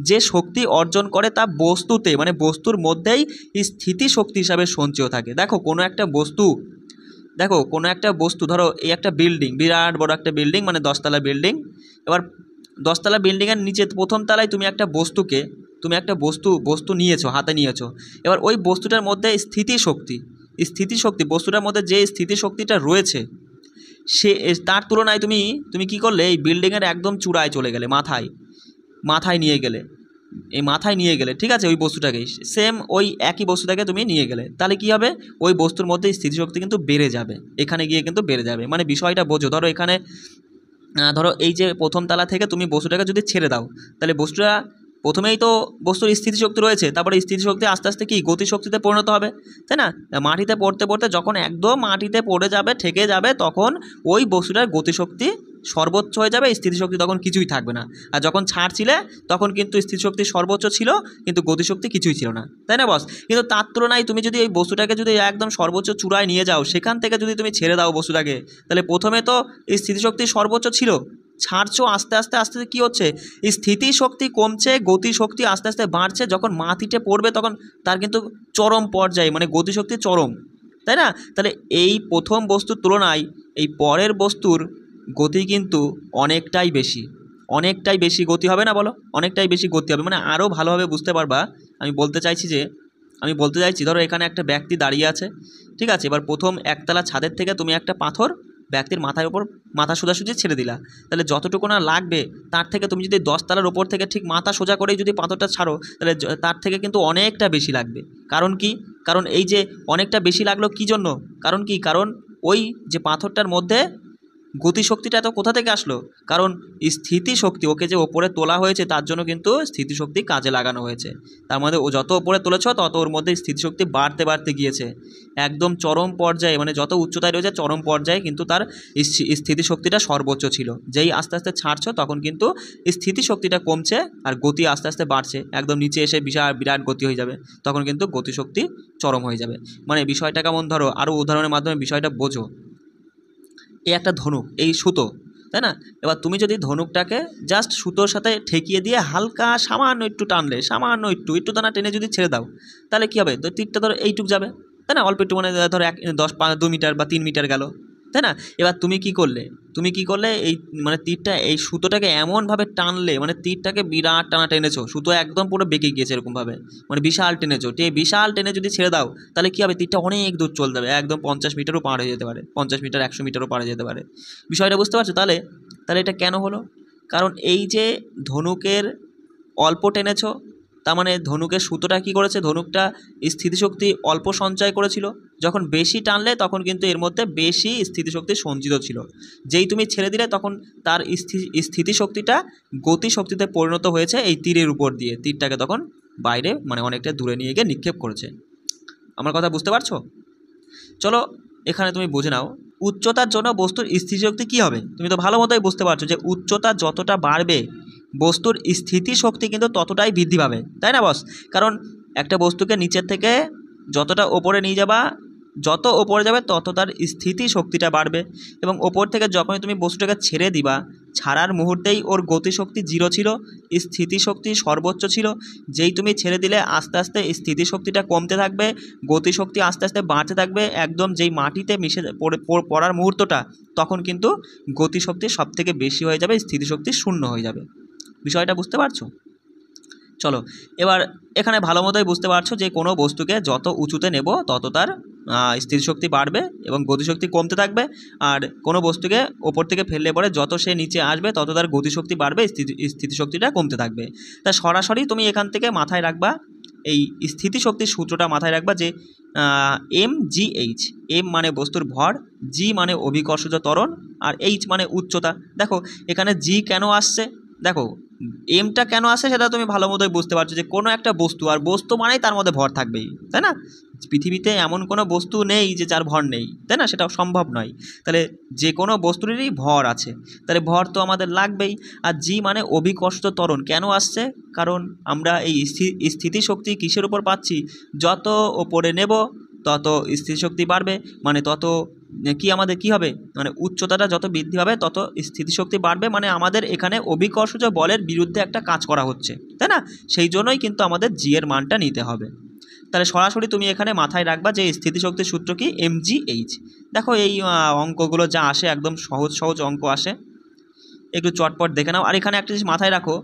যে শক্তি অর্জন করে তা বস্তুতে মানে বস্তুর মধ্যেই স্থিতি শক্তি হিসাবে সঞ্চিত থাকে। দেখো কোনো একটা বস্তু, দেখো কোনো একটা বস্তু, ধরো এই একটা বিল্ডিং, বিরাট বড় একটা বিল্ডিং, মানে 10তলা বিল্ডিং। এবার 10তলা বিল্ডিংয়ের নিচে প্রথম তলায় তুমি একটা বস্তু নিয়েছো, হাতে নিয়েছো। এবার ওই বস্তুটার মধ্যে স্থিতিশক্তি বস্তুটার মধ্যে যে স্থিতিশক্তিটা রয়েছে সে তার তুলনায় তুমি কি করলে, এই বিল্ডিংয়ের একদম চূড়ায় চলে গেলে, মাথায় নিয়ে গেলে, ঠিক আছে, ওই বস্তুটাকেই সেম ওই একই বস্তুটাকে তুমি নিয়ে গেলে, তাহলে কি হবে, ওই বস্তুর মধ্যে স্থিতিশক্তি কিন্তু বেড়ে যাবে, এখানে গিয়ে কিন্তু বেড়ে যাবে। মানে বিষয়টা বোঝো। ধরো এখানে ধরো এই যে প্রথম তলা থেকে তুমি বস্তুটাকে যদি ছেড়ে দাও, তাহলে বস্তুটা প্রথমেই তো বস্তুর স্থিতিশক্তি রয়েছে, তারপরে স্থিতিশক্তি আস্তে আস্তে কি গতিশক্তিতে পরিণত হবে, তাই না? মাটিতে পড়তে পড়তে যখন একদম মাটিতে পড়ে যাবে, ঠেকে যাবে, তখন ওই বস্তুটার গতিশক্তি সর্বোচ্চ হয়ে যাবে, স্থিতিশক্তি তখন কিছুই থাকবে না। আর যখন ছাড়ছিলে তখন কিন্তু স্থিতিশক্তি সর্বোচ্চ ছিল, কিন্তু গতিশক্তি কিছুই ছিল না, তাই না বস? কিন্তু তার তুলনায় তুমি যদি এই বস্তুটাকে যদি একদম সর্বোচ্চ চূড়ায় নিয়ে যাও, সেখান থেকে যদি তুমি ছেড়ে দাও বস্তুটাকে, তাহলে প্রথমে তো এই স্থিতিশক্তি সর্বোচ্চ ছিল, ছাড়ছো আস্তে আস্তে আস্তে কী হচ্ছে, স্থিতিশক্তি কমছে, গতিশক্তি আস্তে আস্তে বাড়ছে, যখন মাটিতে পড়বে তখন তার কিন্তু চরম পর্যায়ে, মানে গতিশক্তি চরম, তাই না? তাহলে এই প্রথম বস্তুর তুলনায় এই পরের বস্তুর গতি কিন্তু অনেকটাই বেশি গতি হবে না, বলো? অনেকটাই বেশি গতি হবে, মানে আরও ভালোভাবে বুঝতে পারবা। আমি বলতে চাইছি ধরো এখানে একটা ব্যক্তি দাঁড়িয়ে আছে, ঠিক আছে? এবার প্রথম একতলা ছাদের থেকে তুমি একটা পাথর ব্যক্তির মাথার উপর মাথা সোজাসুজি ছেড়ে দিলা, তাহলে যতটুকু না লাগবে তার থেকে তুমি যদি 10তলার ওপর থেকে ঠিক মাথা সোজা করেই যদি পাথরটা ছাড়ো, তাহলে তার থেকে কিন্তু অনেকটা বেশি লাগবে। কারণ কি? কারণ এই যে অনেকটা বেশি লাগলো কী জন্য? কারণ ওই যে পাথরটার মধ্যে গতিশক্তিটা এত কোথা থেকে আসলো? কারণ স্থিতিশক্তি, ওকে যে ওপরে তোলা হয়েছে তার জন্য কিন্তু স্থিতিশক্তি কাজে লাগানো হয়েছে। তার মধ্যে ও যত ওপরে তুলেছ তত ওর মধ্যে স্থিতিশক্তি বাড়তে গিয়েছে, একদম চরম পর্যায়ে, মানে যত উচ্চতায় রয়েছে চরম পর্যায়ে কিন্তু তার স্থিতিশক্তিটা সর্বোচ্চ ছিল। যেই আস্তে আস্তে ছাড়ছো তখন কিন্তু স্থিতিশক্তিটা কমছে আর গতি আস্তে আস্তে বাড়ছে, একদম নিচে এসে বিরাট গতি হয়ে যাবে, তখন কিন্তু গতিশক্তি চরম হয়ে যাবে। মানে বিষয়টা কেমন, ধরো আরও উদাহরণের মাধ্যমে বিষয়টা বোঝো। এই একটা ধনুক, এই সুতো, তাই না? এবার তুমি যদি ধনুকটাকে জাস্ট সুতোর সাথে ঠেকিয়ে দিয়ে হালকা সামান্য একটু টানলে, সামান্য একটু দানা টেনে যদি ছেড়ে দাও, তাহলে কী হবে? তো তীরটা ধরো এইটুক যাবে, তাই না? অল্প একটু, মানে ধরো 2 মিটার বা 3 মিটার গেল, তাই না? এবার তুমি কি করলে এই মানে তীরটা, এই সুতোটাকে এমনভাবে টানলে, মানে তীরটাকে বিরাট টানা টেনেছো, সুতো একদম পুরো বেঁকে গিয়েছে এরকমভাবে, মানে বিশাল টেনে যদি ছেড়ে দাও, তাহলে কী হবে? তীরটা অনেক দূর চলে যাবে, একদম 50 মিটারও পার হয়ে যেতে পারে, 50 মিটার 100 মিটারও পার হয়ে যেতে পারে। বিষয়টা বুঝতে পারছো? তাহলে এটা কেন হলো? কারণ এই যে ধনুকের অল্প টেনেছো, তার মানে ধনুকের সুতোটা কী করেছে? ধনুকটা স্থিতিশক্তি অল্প সঞ্চয় করেছিল, যখন বেশি টানলে তখন কিন্তু এর মধ্যে বেশি স্থিতিশক্তি সঞ্চিত ছিল। যেই তুমি ছেড়ে দিলে তখন তার স্থিতিশক্তিটা গতিশক্তিতে পরিণত হয়েছে এই তীরের উপর দিয়ে, তীরটাকে তখন বাইরে, মানে অনেকটা দূরে নিয়ে গিয়ে নিক্ষেপ করেছে। আমার কথা বুঝতে পারছো? চলো এখানে তুমি বুঝে নাও, উচ্চতার জন্য বস্তুর স্থিতিশক্তি কী হবে? তুমি তো ভালো মতোই বুঝতে পারছো যে উচ্চতা যতটা বাড়বে বস্তুর স্থিতিশক্তি কিন্তু ততটাই বৃদ্ধি পাবে, তাই না বস? কারণ একটা বস্তুকে নিচের থেকে যতটা ওপরে নিয়ে যাবা, যত ওপরে যাবে তত তার স্থিতিশক্তিটা বাড়বে, এবং ওপর থেকে যখনই তুমি বস্তুটাকে ছেড়ে দিবা, ছাড়ার মুহূর্তেই ওর গতিশক্তি 0 ছিল, স্থিতিশক্তি সর্বোচ্চ ছিল। যেই তুমি ছেড়ে দিলে আস্তে আস্তে স্থিতিশক্তিটা কমতে থাকবে, গতিশক্তি আস্তে আস্তে বাড়তে থাকবে, একদম যেই মাটিতে মিশে পড়ার মুহূর্তটা, তখন কিন্তু গতিশক্তি সবথেকে বেশি হয়ে যাবে, স্থিতিশক্তি শূন্য হয়ে যাবে। বিষয়টা বুঝতে পারছো? চলো এবার এখানে ভালো মতোই বুঝতে পারছো যে কোনো বস্তুকে যত উঁচুতে নেব তত তার স্থিতিশক্তি বাড়বে এবং গতিশক্তি কমতে থাকবে, আর কোনো বস্তুকে ওপর থেকে ফেললে পরে যত সে নিচে আসবে তত তার গতিশক্তি বাড়বে, স্থিতিশক্তিটা কমতে থাকবে। তা সরাসরি তুমি এখান থেকে মাথায় রাখবা, এই স্থিতিশক্তির সূত্রটা মাথায় রাখবা যে mgh, m মানে বস্তুর ভর, g মানে অভিকর্ষজ ত্বরণ, আর h মানে উচ্চতা। দেখো এখানে g কেন আসছে? দেখো এমটা কেন আসে সেটা তুমি ভালো মতোই বুঝতে পারছো, যে কোনো একটা বস্তু, আর বস্তু মানেই তার মধ্যে ভর থাকবেই, তাই না? পৃথিবীতে এমন কোনো বস্তু নেই যে যার ভর নেই, তাই না? সেটা সম্ভব নয়। তাহলে যে কোনো বস্তুরই ভর আছে, তাহলে ভর তো আমাদের লাগবেই। আর জি মানে অভিকর্ষজ ত্বরণ কেন আসছে? কারণ আমরা এই স্থিতিশক্তি কিসের উপর পাচ্ছি? যত ওপরে নেব তত স্থিতিশক্তি বাড়বে, মানে তত কি আমাদের কি হবে, মানে উচ্চতাটা যত বৃদ্ধি হবে তত স্থিতিশক্তি বাড়বে, মানে আমাদের এখানে অভিকর্ষজ বলের বিরুদ্ধে একটা কাজ করা হচ্ছে, তাই না? সেই জন্যই কিন্তু আমাদের জি এর মানটা নিতে হবে। তাহলে সরাসরি তুমি এখানে মাথায় রাখবা যে স্থিতিশক্তির সূত্র কি, mgh। দেখো এই অঙ্কগুলো যা আসে একদম সহজ সহজ অঙ্ক আসে, একটু চটপট দেখে নাও। আর এখানে একটা জিনিস মাথায় রাখো,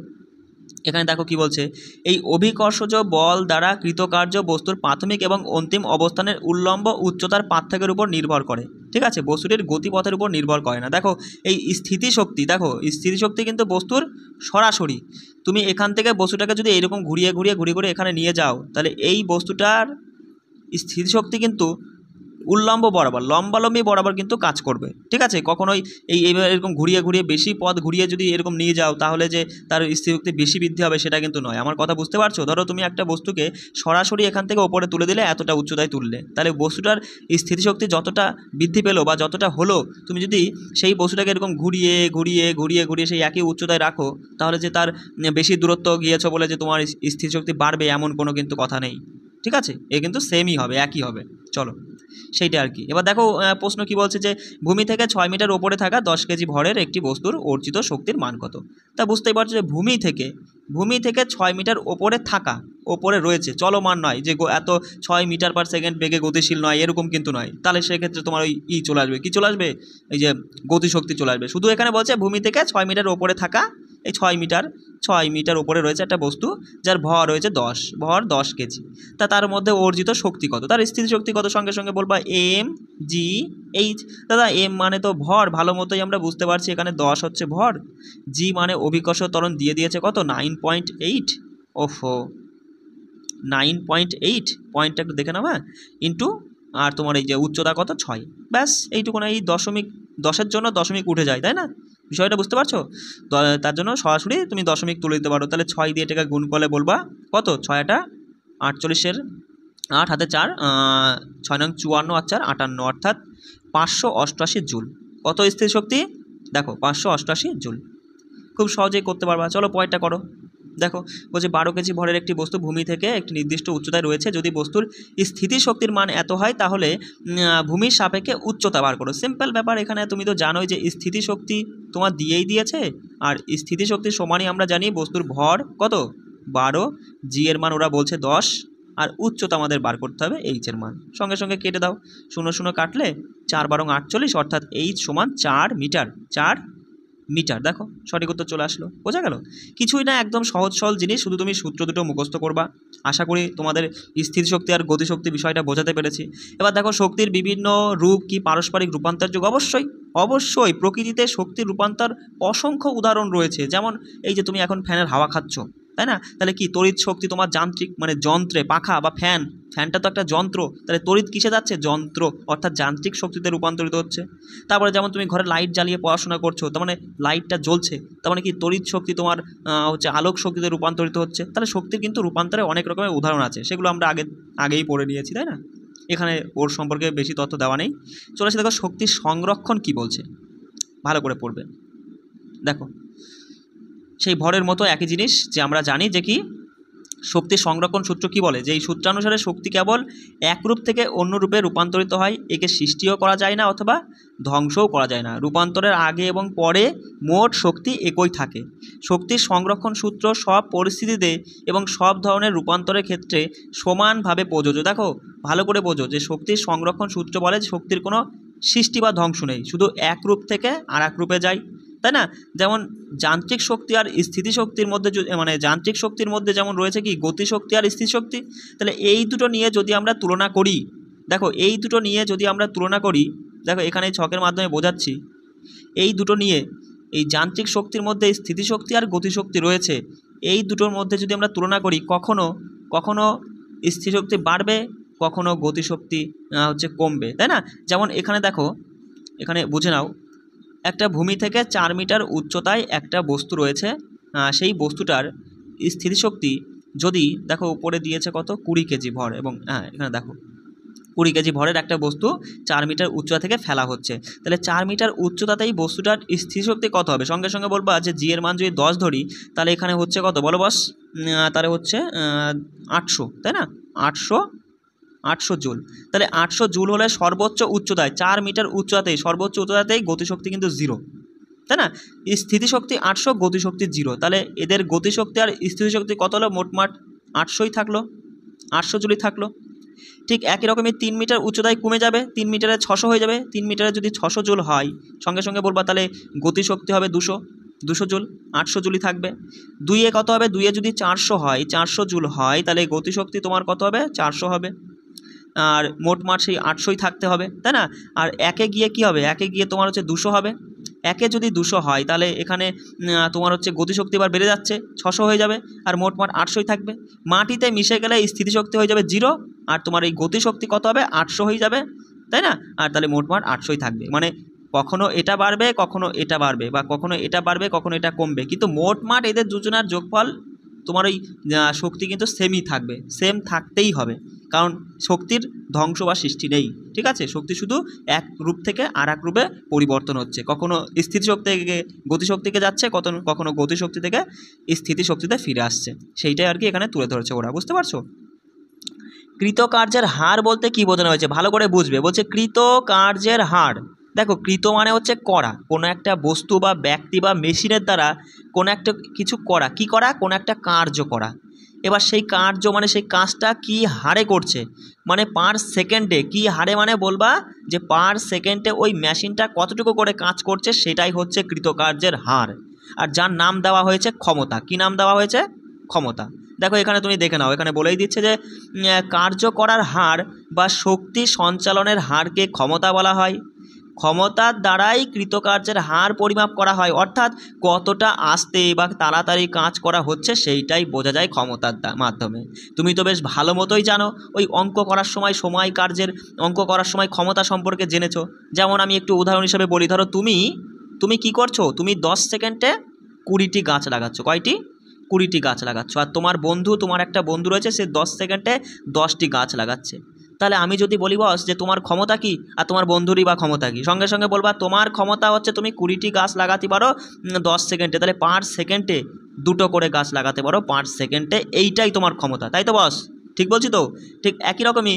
এখানে দেখো কি বলছে, এই অভিকর্ষজ বল দ্বারা কৃতকার্য বস্তুর প্রাথমিক এবং অন্তিম অবস্থানের উল্লম্ব উচ্চতার পার্থক্যের উপর নির্ভর করে, ঠিক আছে? বস্তুটির গতিপথের উপর নির্ভর করে না। দেখো এই স্থিতিশক্তি, দেখো স্থিতিশক্তি কিন্তু বস্তুর সরাসরি, তুমি এখান থেকে বস্তুটাকে যদি এরকম ঘুরিয়ে ঘুরিয়ে ঘুরিয়ে ঘুরিয়ে এখানে নিয়ে যাও, তাহলে এই বস্তুটার স্থিতিশক্তি কিন্তু উল্লম্ব বরাবর, লম্বালম্বি বরাবর কিন্তু কাজ করবে, ঠিক আছে? কখনোই এইভাবে এরকম ঘুরিয়ে ঘুরিয়ে বেশি পথ ঘুরিয়ে যদি এরকম নিয়ে যাও তাহলে যে তার স্থিতিশক্তি বেশি বৃদ্ধি হবে সেটা কিন্তু নয়। আমার কথা বুঝতে পারছো? ধরো তুমি একটা বস্তুকে সরাসরি এখান থেকে ওপরে তুলে দিলে, এতটা উচ্চতায় তুললে, তাহলে বস্তুটার স্থিতিশক্তি যতটা বৃদ্ধি পেলো বা যতটা হলো, তুমি যদি সেই বস্তুটাকে এরকম ঘুরিয়ে ঘুরিয়ে ঘুরিয়ে ঘুরিয়ে সেই একই উচ্চতায় রাখো, তাহলে যে তার বেশি দূরত্ব গিয়েছো বলে যে তোমার স্থিতিশক্তি বাড়বে এমন কোনো কিন্তু কথা নেই, ঠিক আছে? এ কিন্তু সেমই হবে, একই হবে। চলো সেইটা আর কি। এবার দেখো প্রশ্ন কি বলছে, যে ভূমি থেকে 6 মিটার ওপরে থাকা 10 কেজি ভরের একটি বস্তুর অর্জিত শক্তির মান কত? তা বুঝতেই পারছো যে ভূমি থেকে 6 মিটার ওপরে থাকা, ওপরে রয়েছে, চলমান নয়, যে এত 6 মিটার পার সেকেন্ড বেগে গতিশীল নয়, এরকম কিন্তু নয়। তাহলে সেক্ষেত্রে তোমার ওই চলে আসবে, কি চলে আসবে, এই যে গতিশক্তি চলে আসবে। শুধু এখানে বলছে ভূমি থেকে 6 মিটার ওপরে থাকা, এই 6 মিটার ওপরে রয়েছে একটা বস্তু যার ভর রয়েছে 10 কেজি। তার মধ্যে অর্জিত শক্তি কত, তার স্থিতিশক্তি কত? সঙ্গে সঙ্গে বলবা mgh। দাদা এম মানে তো ভর, ভালো মতোই আমরা বুঝতে পারছি, এখানে 10 হচ্ছে ভর, জি মানে অভিকর্ষ ত্বরণ দিয়ে দিয়েছে কত, 9.8। ওফো 9.8, পয়েন্টটা একটু দেখে নাও, হ্যাঁ, ইন্টু, আর তোমার এই যে উচ্চতা কত, 6। ব্যাস এইটুকু না, এই দশমিক, 10-এর জন্য দশমিক উঠে যায়, তাই না? বিষয়টা বুঝতে পারছো? তার জন্য সরাসরি তুমি দশমিক তুলে দিতে পারো। তাহলে 6 দিয়ে এটাকে গুণ করলে বলবা কত, 6 48, 8 হাতে 4, 6 নং 54 আর 4 58, অর্থাৎ 588 জুল। কত স্থিতিশক্তি? দেখো 588 জুল। খুব সহজেই করতে পারবা। চলো পয়েন্টটা করো। দেখো বলছে 12 কেজি ভরের একটি বস্তু ভূমি থেকে একটি নির্দিষ্ট উচ্চতায় রয়েছে, যদি বস্তুর স্থিতিশক্তির মান এত হয় তাহলে ভূমির সাপেক্ষে উচ্চতা বার করো। সিম্পল ব্যাপার, এখানে তুমি তো জানোই যে স্থিতিশক্তি তোমার দিয়েই দিয়েছে, আর স্থিতিশক্তির সমানই আমরা জানি বস্তুর ভর কত, 12, জি এর মান ওরা বলছে 10, আর উচ্চতা আমাদের বার করতে হবে এইচ এর মান। সঙ্গে সঙ্গে কেটে দাও, 0 0 কাটলে 4 12 48, অর্থাৎ এইচ সমান 4 মিটার। 4 মিটার, দেখো সঠিক উত্তর চলে আসলো। বোঝা গেল? কিছুই না, একদম সহজ সরল জিনিস, শুধু তুমি সূত্র দুটো মুখস্থ করবা। আশা করি তোমাদের স্থিতিশক্তি আর গতিশক্তি বিষয়টা বোঝাতে পেরেছি। এবার দেখো শক্তির বিভিন্ন রূপ কি, পারস্পরিক রূপান্তর যুগ, অবশ্যই প্রকৃতিতে শক্তির রূপান্তর অসংখ্য উদাহরণ রয়েছে। যেমন এই যে তুমি এখন ফ্যানের হাওয়া খাচ্ছ, তাই না? তাহলে কি তড়িৎ শক্তি তোমার যান্ত্রিক, মানে যন্ত্রে, পাখা বা ফ্যানটা তো একটা যন্ত্র, তাহলে তড়িৎ কিসে যাচ্ছে, যন্ত্র, অর্থাৎ যান্ত্রিক শক্তিতে রূপান্তরিত হচ্ছে। তারপরে যেমন তুমি ঘরে লাইট জ্বালিয়ে পড়াশোনা করছো, তার মানে লাইটটা জ্বলছে, তার মানে কি তড়িৎ শক্তি তোমার হচ্ছে আলোক শক্তিতে রূপান্তরিত হচ্ছে। তাহলে শক্তির কিন্তু রূপান্তরে অনেক রকমের উদাহরণ আছে, সেগুলো আমরা আগেই পড়ে নিয়েছি, তাই না? এখানে ওর সম্পর্কে বেশি তথ্য দেওয়া নেই। চলে আসে দেখো শক্তির সংরক্ষণ কি বলছে, ভালো করে পড়বে। দেখো সেই ভরের মতো একই জিনিস, যে আমরা জানি যে কি শক্তি সংরক্ষণ সূত্র কি বলে, যে এই সূত্রানুসারে শক্তি কেবল এক রূপ থেকে অন্য রূপে রূপান্তরিত হয়, একে সৃষ্টিও করা যায় না অথবা ধ্বংসও করা যায় না। রূপান্তরের আগে এবং পরে মোট শক্তি একই থাকে। শক্তির সংরক্ষণ সূত্র সব পরিস্থিতিতে এবং সব ধরনের রূপান্তরের ক্ষেত্রে সমানভাবে প্রযোজ্য। দেখো ভালো করে বোঝো, যে শক্তির সংরক্ষণ সূত্র বলে যে শক্তির কোনো সৃষ্টি বা ধ্বংস নেই, শুধু এক রূপ থেকে আর এক রূপে যায়, তাই না? যেমন যান্ত্রিক শক্তি আর স্থিতিশক্তির মধ্যে, মানে যান্ত্রিক শক্তির মধ্যে যেমন রয়েছে কি গতিশক্তি আর স্থিতিশক্তি, তাহলে এই দুটো নিয়ে যদি আমরা তুলনা করি, দেখো এই দুটো নিয়ে যদি আমরা তুলনা করি, দেখো এখানে ছকের মাধ্যমে বোঝাচ্ছি, এই দুটো নিয়ে, এই যান্ত্রিক শক্তির মধ্যে স্থিতিশক্তি আর গতিশক্তি রয়েছে, এই দুটোর মধ্যে যদি আমরা তুলনা করি, কখনো স্থিতিশক্তি বাড়বে, কখনো গতিশক্তি হচ্ছে কমবে, তাই না? যেমন এখানে দেখো, এখানে বুঝে নাও, একটা ভূমি থেকে 4 মিটার উচ্চতায় একটা বস্তু রয়েছে, সেই বস্তুটার স্থিতিশক্তি যদি দেখো উপরে দিয়েছে কত 20 কেজি ভর, এবং এখানে দেখো 20 কেজি ভরের একটা বস্তু 4 মিটার উচ্চতা থেকে ফেলা হচ্ছে, তাহলে 4 মিটার উচ্চতাতেই বস্তুটার স্থিতিশক্তি কত হবে? সঙ্গে সঙ্গে বলবা যে জি এর মান যদি 10 ধরি, তাহলে এখানে হচ্ছে কত বলো বস? তাহলে হচ্ছে 800, তাই না? 800 জুল। তাহলে 800 জুল হলে সর্বোচ্চ উচ্চতায় 4 মিটার উচ্চতাতেই সর্বোচ্চ উচ্চতাতেই গতিশক্তি কিন্তু 0, তাই না? স্থিতিশক্তি 800, গতিশক্তি 0, তাহলে এদের গতিশক্তি আর স্থিতিশক্তি কত হলো? মোটমাট 800ই থাকলো, 800 জুলই থাকলো। ঠিক একই রকমই 3 মিটার উচ্চতায় কমে যাবে, 3 মিটারে 600 হয়ে যাবে। 3 মিটারে যদি 600 জুল হয়, সঙ্গে সঙ্গে বলবা তাহলে গতিশক্তি হবে 200 জুল, 800 জুলই থাকবে। 2 কত হবে? 2 যদি 400 হয়, 400 জুল হয়, তাহলে গতিশক্তি তোমার কত হবে? 400 হবে, আর মোটমাট সেই 800ই থাকতে হবে, তাই না? আর একে গিয়ে কি হবে? একে গিয়ে তোমার হচ্ছে 200 হবে। একে যদি 200 হয়, তাহলে এখানে তোমার হচ্ছে গতিশক্তি এবার বেড়ে যাচ্ছে, 600 হয়ে যাবে, আর মোটমাট 800ই থাকবে। মাটিতে মিশে গেলে স্থিতিশক্তি হয়ে যাবে 0, আর তোমার এই গতিশক্তি কত হবে? 800 হয়ে যাবে, তাই না? আর তাহলে মোটমাট 800ই থাকবে। মানে কখনো এটা বাড়বে, কখনো এটা বাড়বে, বা কখনো এটা বাড়বে, কখনো এটা কমবে, কিন্তু মোটমাট এদের দুজনের যোগফল তোমার ওই শক্তি কিন্তু সেমই থাকবে, সেম থাকতেই হবে, কারণ শক্তির ধ্বংস বা সৃষ্টি নেই, ঠিক আছে? শক্তি শুধু এক রূপ থেকে আর এক রূপে পরিবর্তন হচ্ছে, কখনো স্থিতিশক্তি থেকে গতিশক্তিকে যাচ্ছে, কখনো গতিশক্তি থেকে স্থিতিশক্তিতে ফিরে আসছে, সেইটাই আর কি এখানে তুলে ধরেছে ওরা, বুঝতে পারছো? কৃতকার্যের হার বলতে কি বোঝানো হয়েছে? ভালো করে বুঝবে। বলছে কৃতকার্যের হার, দেখো কৃত মানে হচ্ছে করা, কোনো একটা বস্তু বা ব্যক্তি বা মেশিনের দ্বারা কোনো একটা কিছু করা, কি করা? কোনো একটা কার্য করা। এবার সেই কার্য মানে সেই কাজটা কি হারে করছে, মানে পার সেকেন্ডে কি হারে, মানে বলবা যে পার সেকেন্ডে ওই মেশিনটা কতটুকু করে কাজ করছে, সেটাই হচ্ছে কৃতকার্যের হার। আর যার নাম দেওয়া হয়েছে ক্ষমতা, কি নাম দেওয়া হয়েছে? ক্ষমতা। দেখো এখানে তুমি দেখে নাও, এখানে বলেই দিচ্ছে যে কার্য করার হার বা শক্তি সঞ্চালনের হারকে ক্ষমতা বলা হয়। ক্ষমতার দ্বারাই কৃতকার্যের হার পরিমাপ করা হয়, অর্থাৎ কতটা আস্তে বা তাড়াতাড়ি কাজ করা হচ্ছে সেইটাই বোঝা যায় ক্ষমতার মাধ্যমে। তুমি তো বেশ ভালো মতোই জানো, ওই অঙ্ক করার সময় সময় কার্যের অঙ্ক করার সময় ক্ষমতা সম্পর্কে জেনেছো। যেমন আমি একটু উদাহরণ হিসেবে বলি, ধরো তুমি কি করছো? তুমি 10 সেকেন্ডে 20টি গাছ লাগাচ্ছ। কয়টি? 20টি গাছ লাগাচ্ছ। আর তোমার একটা বন্ধু রয়েছে, সে 10 সেকেন্ডে 10টি গাছ লাগাচ্ছে। তাহলে আমি যদি বলি বস যে তোমার ক্ষমতা কি, আর তোমার বন্ধুরই বা ক্ষমতা কি, সঙ্গে সঙ্গে বলবা তোমার ক্ষমতা হচ্ছে তুমি 20টি গাছ লাগাতে পারো 10 সেকেন্ডে, তাহলে পার সেকেন্ডে 2টো করে গাছ লাগাতে পারো পার সেকেন্ডে, এইটাই তোমার ক্ষমতা, তাই তো বস? ঠিক বলছি তো? ঠিক একই রকমই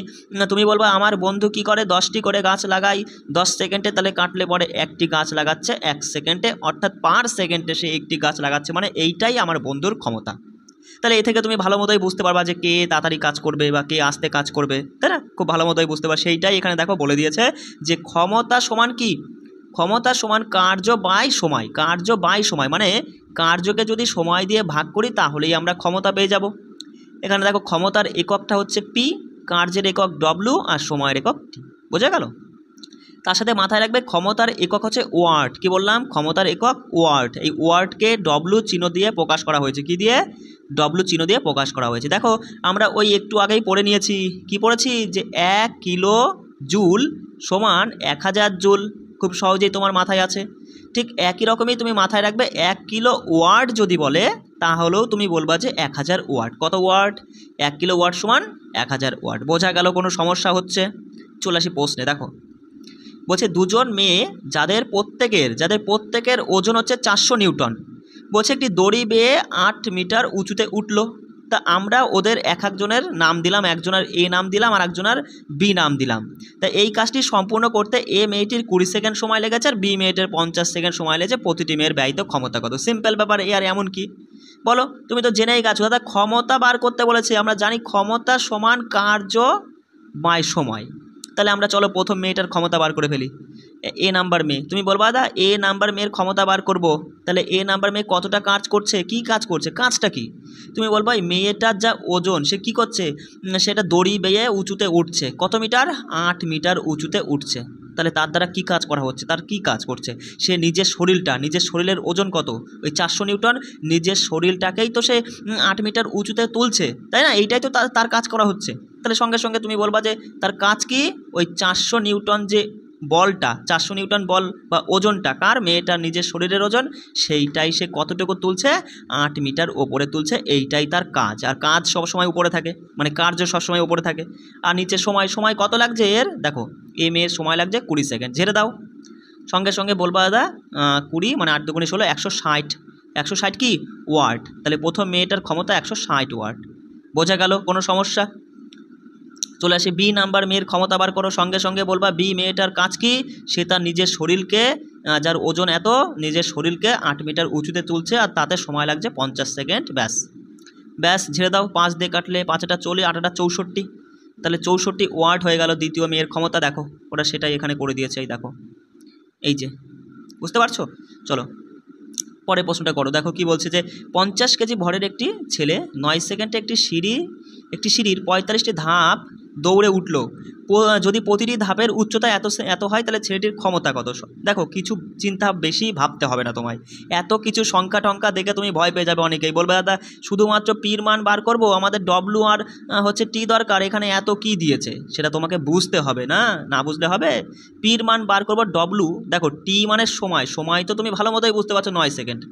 তুমি বলবা আমার বন্ধু কি করে 10টি করে গাছ লাগাই 10 সেকেন্ডে, তাহলে কাটলে পরে 1টি গাছ লাগাচ্ছে 1 সেকেন্ডে, অর্থাৎ পার সেকেন্ডে সে 1টি গাছ লাগাচ্ছে, মানে এইটাই আমার বন্ধুর ক্ষমতা। তাহলে এই থেকে তুমি ভালো মতোই বুঝতে পারবা যে কে তাড়াতাড়ি কাজ করবে বা কে আস্তে কাজ করবে, তাই না? খুব ভালো মতোই বুঝতে পারবে। সেইটাই এখানে দেখো বলে দিয়েছে যে ক্ষমতা সমান কি? ক্ষমতা সমান কার্য বাই সময়। কার্য বাই সময় মানে কার্যকে যদি সময় দিয়ে ভাগ করি তাহলেই আমরা ক্ষমতা পেয়ে যাব। এখানে দেখো ক্ষমতার এককটা হচ্ছে পি, কার্যের একক ডব্লিউ, আর সময়ের একক টি। বোঝা গেল? তার সাথে মাথায় রাখবে ক্ষমতার একক হচ্ছে ওয়াট। কি বললাম? ক্ষমতার একক ওয়াট। এই ওয়াটকে ডব্লিউ চিহ্ন দিয়ে প্রকাশ করা হয়েছে। কি দিয়ে? ডব্লিউ চিহ্ন দিয়ে প্রকাশ করা হয়েছে। দেখো আমরা ওই একটু আগেই পড়ে নিয়েছি, কি পড়েছি? যে 1 কিলো জুল সমান 1000 জুল। খুব সহজেই তোমার মাথায় আছে। ঠিক একই রকমই তুমি মাথায় রাখবে 1 কিলো ওয়াট যদি বলে তাহলেও তুমি বলবা যে 1000 ওয়াট। কত ওয়াট? 1 কিলো ওয়াট সমান 1000 ওয়াট। বোঝা গেল? কোনো সমস্যা হচ্ছে? চলে আসি প্রশ্নে। দেখো বলছে দুজন মেয়ে যাদের প্রত্যেকের ওজন হচ্ছে 400 নিউটন। বলছে একটি দড়ি বেয়ে 8 মিটার উঁচুতে উঠলো। তা আমরা ওদের একজনের নাম দিলাম, একজনের এ নাম দিলাম আর একজনের বি নাম দিলাম। তা এই কাজটি সম্পূর্ণ করতে এ মেয়েটির 20 সেকেন্ড সময় লেগেছে আর বি মেয়েটির 50 সেকেন্ড সময় লেগেছে। প্রতিটি মেয়ের ব্যয়িত ক্ষমতা কত? সিম্পল ব্যাপার। এ আর এমন কি বলো? তুমি তো জেনেই গেছো দাদা, ক্ষমতা বার করতে বলেছে। আমরা জানি ক্ষমতা সমান কার্য বাই সময়। তাহলে আমরা চলো প্রথম মেয়েটার ক্ষমতা বার করে ফেলি। এ নাম্বার মেয়ে, তুমি বলবা দাদা এ নাম্বার মেয়ের ক্ষমতা বার করব। তাহলে এ নাম্বার মেয়ে কতটা কাজ করছে, কি কাজ করছে, কাজটা কি? তুমি বলবা এই মেয়েটার যা ওজন, সে কি করছে? সেটা দড়ি বেয়ে উঁচুতে উঠছে। কত মিটার? 8 মিটার উঁচুতে উঠছে। তাহলে তার দ্বারা কি কাজ করা হচ্ছে, তার কি কাজ করছে? সে নিজের শরীরের ওজন কত? ওই 400 নিউটন। নিজের শরীরটাকেই তো সে 8 মিটার উঁচুতে তুলছে, তাই না? এইটাই তো তার কাজ করা হচ্ছে। তাহলে সঙ্গে সঙ্গে তুমি বলবা যে তার কাজ কি? ওই 400 নিউটন যে বলটা 400 নিউটন বল বা ওজনটা কার, মেয়েটার নিজের শরীরের ওজন, সেইটাই সে কতটুকু তুলছে, 8 মিটার ওপরে তুলছে। এইটাই তার কাজ। আর কাজ সবসময় উপরে থাকে, মানে কার্য সবসময় উপরে থাকে। আর নিচে সময় কত লাগছে এর, দেখো এই মেয়ের সময় লাগছে 20 সেকেন্ড। ঝেড়ে দাও, সঙ্গে সঙ্গে বলবা দাদা 20 মানে 8 দুগুণে 16, 160। 160 কি ওয়াট, তাহলে প্রথম মেয়েটার ক্ষমতা 160 ওয়াট। বোঝা গেল? কোনো সমস্যা? চলে আসে বি নাম্বার মেয়ের ক্ষমতা বার করো। সঙ্গে সঙ্গে বলবা বি মেয়েটার কাজ কি, সে তার নিজের শরীরকে, যার ওজন এত, নিজের শরীরকে 8 মিটার উঁচুতে তুলছে, আর তাতে সময় লাগছে 50 সেকেন্ড। ব্যাস ঝেড়ে দাও, 5 দিয়ে কাটলে 5 40, 8 64, তাহলে 64 ওয়াট হয়ে গেল দ্বিতীয় মেয়ের ক্ষমতা। দেখো ওরা সেটাই এখানে করে দিয়েছে, এই দেখো, এই যে, বুঝতে পারছো? চলো পরে প্রশ্নটা করো। দেখো কি বলছে যে 50 কেজি ভরের একটি ছেলে 9 সেকেন্ডে একটি সিঁড়ির 45টি ধাপ দৌড়ে উঠলো। যদি প্রতিটি ধাপের উচ্চতা এত হয়, তাহলে ছেলেটির ক্ষমতা কত? দেখো কিছু চিন্তা বেশি ভাবতে হবে না তোমায়, এত কিছু সংখ্যা টংখ্যা দেখে তুমি ভয় পেয়ে যাবে। অনেকেই বলবে দাদা শুধুমাত্র পির মান বার করব, আমাদের ডব্লু আর হচ্ছে টি দরকার, এখানে এত কি দিয়েছে সেটা তোমাকে বুঝতে হবে। না বুঝলে হবে? পির মান বার করবো ডব্লু, দেখো টি মানে সময় তো তুমি ভালো মতোই বুঝতে পারছো, 9 সেকেন্ড।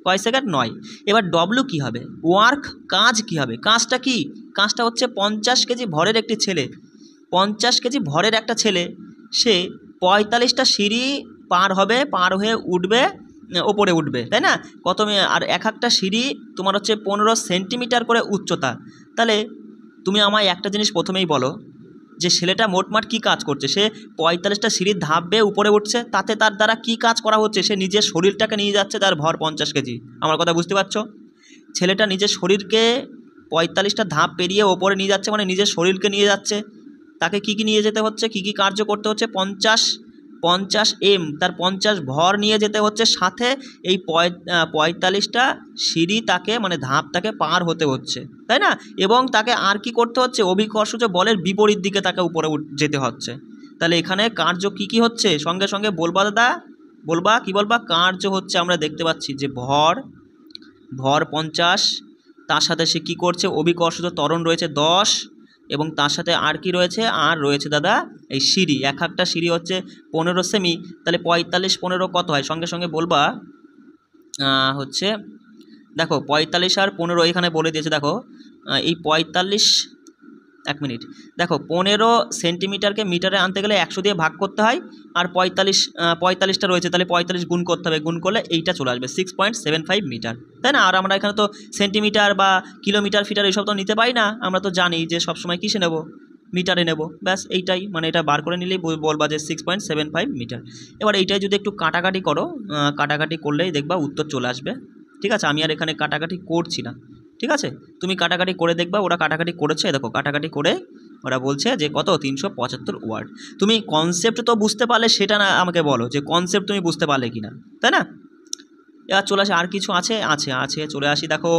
কয় সেকেন্ড? 9। এবার ডব্লু কি হবে? ওয়ার্ক, কাজ কি হবে? কাজটা কি? কাজটা হচ্ছে 50 কেজি ভরের একটি ছেলে, 50 কেজি ভরের একটা ছেলে, সে 45টা সিঁড়ি পার হয়ে উঠবে, ওপরে উঠবে, তাই না? কত? আর এক একটা সিঁড়ি তোমার হচ্ছে 15 সেন্টিমিটার করে উচ্চতা। তাহলে তুমি আমায় একটা জিনিস প্রথমেই বলো, যে ছেলেটা মোটমাট কী কাজ করছে? সে 45টা সিঁড়ির ধাপ বেয়ে উপরে উঠছে, তাতে তার দ্বারা কী কাজ করা হচ্ছে? সে নিজের শরীরটাকে নিয়ে যাচ্ছে, তার ভর 50 কেজি। আমার কথা বুঝতে পারছো? ছেলেটা নিজের শরীরকে 45টা ধাপ পেরিয়ে ওপরে নিয়ে যাচ্ছে, মানে নিজের শরীরকে নিয়ে যাচ্ছে। তাকে কি নিয়ে যেতে হচ্ছে, কি কার্য করতে হচ্ছে? 50 তার 50 ভর নিয়ে যেতে হচ্ছে, সাথে এই 45টা সিঁড়ি তাকে, মানে ধাপ তাকে পার হতে হচ্ছে, তাই না? এবং তাকে আর কি করতে হচ্ছে? অভিকর্ষজ বলের বিপরীত দিকে তাকে উপরে যেতে হচ্ছে। তাহলে এখানে কার্য কি হচ্ছে? সঙ্গে সঙ্গে বলবা দাদা, বলবা কার্য হচ্ছে, আমরা দেখতে পাচ্ছি যে ভর 50, তার সাথে সে কী করছে? অভিকর্ষজ ত্বরণ রয়েছে 10, এবং তার সাথে আর কি রয়েছে? আর রয়েছে দাদা এই সিঁড়ি, এক একটা সিঁড়ি হচ্ছে 15 সেমি। তাহলে 45 15 কত হয়? সঙ্গে সঙ্গে বলবা হচ্ছে, দেখো 45 আর 15 এখানে বলে দিয়েছে। দেখো এই 45, 1 মিনিট, দেখো 15 সেন্টিমিটারকে মিটারে আনতে গেলে 100 দিয়ে ভাগ করতে হয়, আর 45টা রয়েছে, তাহলে 45 গুণ করতে হবে, গুণ করলে এইটা চলে আসবে 6.75 মিটার, তাই না? আর আমরা এখানে তো সেন্টিমিটার বা কিলোমিটার ফিটার এইসব তো নিতে পারি না, আমরা তো জানি যে সবসময় কিসে নেব, মিটারে নেব। ব্যাস এইটাই, মানে এটা বার করে নিলেই বলবা যে 6.75 মিটার। এবার এইটাই যদি একটু কাটাকাটি করো, কাটাকাটি করলেই দেখবা উত্তর চলে আসবে। ঠিক আছে, আমি আর এখানে কাটাকাটি করছি না, ঠিক আছে? তুমি কাটাকাটি করে দেখবা, ওরা কাটাকাটি করেছে, দেখো কাটাকাটি করে ওরা বলছে যে কত? 375 ওয়াট। তুমি কনসেপ্ট তো বুঝতে পারলে, সেটা না আমাকে বলো যে কনসেপ্ট তুমি বুঝতে পারলে কি না, তাই না? এবার চলে আসে, আর কিছু আছে চলে আসি। দেখো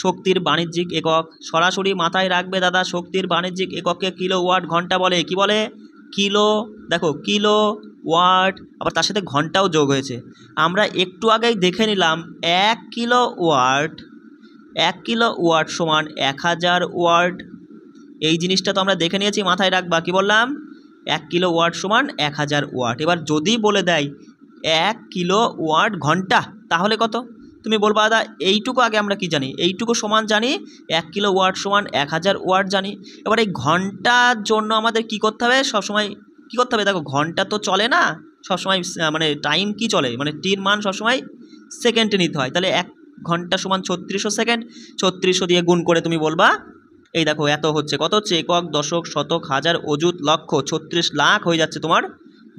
শক্তির বাণিজ্যিক একক, সরাসরি মাথায় রাখবে দাদা, শক্তির বাণিজ্যিক এককে কিলো ওয়াট ঘন্টা বলে। কি বলে? কিলো, দেখো কিলো ওয়াট, আবার তার সাথে ঘন্টাও যোগ হয়েছে। আমরা একটু আগেই দেখে নিলাম 1 কিলো ওয়াট সমান 1000 ওয়াট। এই জিনিসটা তো আমরা দেখে নিয়েছি, মাথায় রাখবা। কি বললাম? 1 কিলো ওয়াট সমান 1000 ওয়াট। এবার যদি বলে দেয় 1 কিলো ওয়াট ঘন্টা, তাহলে কত? তুমি বলবা দাদা এইটুকু আগে আমরা কি জানি? এইটুকু সমান জানি 1 কিলো ওয়াট সমান 1000 ওয়াট জানি। এবার এই ঘন্টার জন্য আমাদের কি করতে হবে? সবসময় কি করতে হবে? দেখো ঘন্টা তো চলে না সবসময়, মানে টাইম কি চলে, মানে টির মান সবসময় সেকেন্ডে নিতে হয়। তাহলে 1 ঘন্টা সমান 3600 সেকেন্ড, 3600 দিয়ে গুণ করে তুমি বলবা, এই দেখো এত হচ্ছে, কত হচ্ছে? একক, দশক, শতক, হাজার, অযুত, লক্ষ, 36 লাখ হয়ে যাচ্ছে তোমার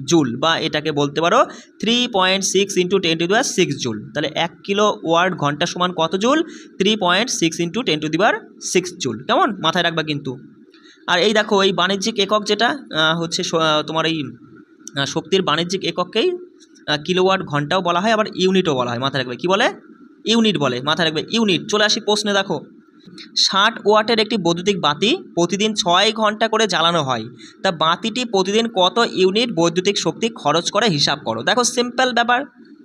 জুল, বা এটাকে বলতে পারো 3.6 × 10⁶ জুল। তাহলে 1 কিলো ওয়াট ঘন্টা সমান কত জুল? 3.6 × 10⁶ জুল। কেমন? মাথায় রাখবা কিন্তু। আর এই দেখো এই বাণিজ্যিক একক যেটা হচ্ছে তোমার এই শক্তির বাণিজ্যিক একককেই কিলোওয়াট ঘন্টাও বলা হয়, আবার ইউনিটও বলা হয়। মাথায় রাখবে, কি বলে? ইউনিট বলে, মাথায় রাখবে ইউনিট। চলে আসি প্রশ্নে। দেখো 60 ওয়াটের একটি বৈদ্যুতিক বাতি প্রতিদিন 6 ঘন্টা করে জ্বালানো হয়, তা বাতিটি প্রতিদিন কত ইউনিট বৈদ্যুতিক শক্তি খরচ করে হিসাব করো। দেখো সিম্পল ব্যাপার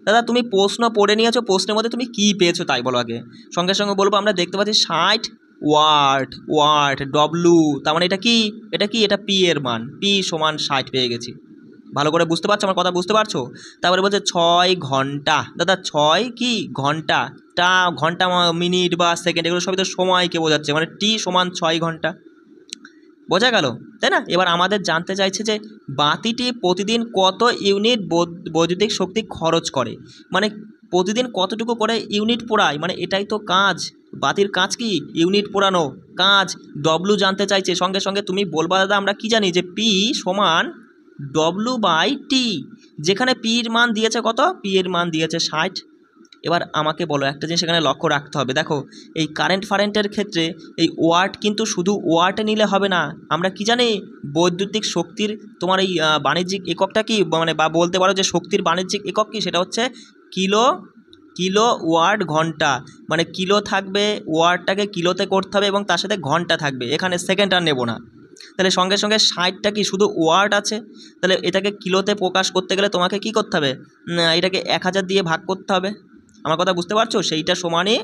দাদা, তুমি প্রশ্ন পড়ে নিয়েছো, প্রশ্নের মধ্যে তুমি কি পেয়েছো তাই বলো আগে। সঙ্গে সঙ্গে বলবো, আমরা দেখতে পাচ্ছি 60 ওয়াট ডব্লু, তার মানে এটা কি? এটা পি এর মান, পি সমান 60 পেয়ে গেছি। ভালো করে বুঝতে পারছো আমার কথা, বুঝতে পারছো? তারপরে বলছে 6 ঘন্টা। দাদা 6 কি ঘন্টা, ঘন্টা মিনিট বা সেকেন্ড এগুলো সবই তো সময়কে বোঝাচ্ছে, মানে টি সমান 6 ঘন্টা। বোঝা গেল, তাই না? এবার আমাদের জানতে চাইছে যে বাতিটি প্রতিদিন কত ইউনিট বৈদ্যুতিক শক্তি খরচ করে, মানে প্রতিদিন কতটুকু করে ইউনিট পোড়ায়, মানে এটাই তো কাজ। বাতির কাজ কি? ইউনিট পোড়ানো কাজ। ডব্লু জানতে চাইছে, সঙ্গে সঙ্গে তুমি বলবা দাদা আমরা কি জানি যে পি সমান W/T, যেখানে পির মান দিয়েছে কত? পি এর মান দিয়েছে 60। এবার আমাকে বলো একটা জিনিস এখানে লক্ষ্য রাখতে হবে, দেখো এই কারেন্ট ফারেন্টের ক্ষেত্রে এই ওয়াট কিন্তু শুধু ওয়াটে নিলে হবে না। আমরা কি জানি বৈদ্যুতিক শক্তির তোমার এই বাণিজ্যিক এককটা কি, মানে বা বলতে পারো যে শক্তির বাণিজ্যিক একক কি, সেটা হচ্ছে কিলো ওয়াট ঘন্টা। মানে কিলো থাকবে, ওয়াটটাকে কিলোতে করতে হবে এবং তার সাথে ঘন্টা থাকবে, এখানে সেকেন্ড আর নেব না। তাহলে সঙ্গে সঙ্গে 60টা কি শুধু ওয়াট আছে, তাহলে এটাকে কিলোতে প্রকাশ করতে গেলে তোমাকে কি করতে হবে? এটাকে 1000 দিয়ে ভাগ করতে হবে। আমার কথা বুঝতে পারছো? সেইটা সমানই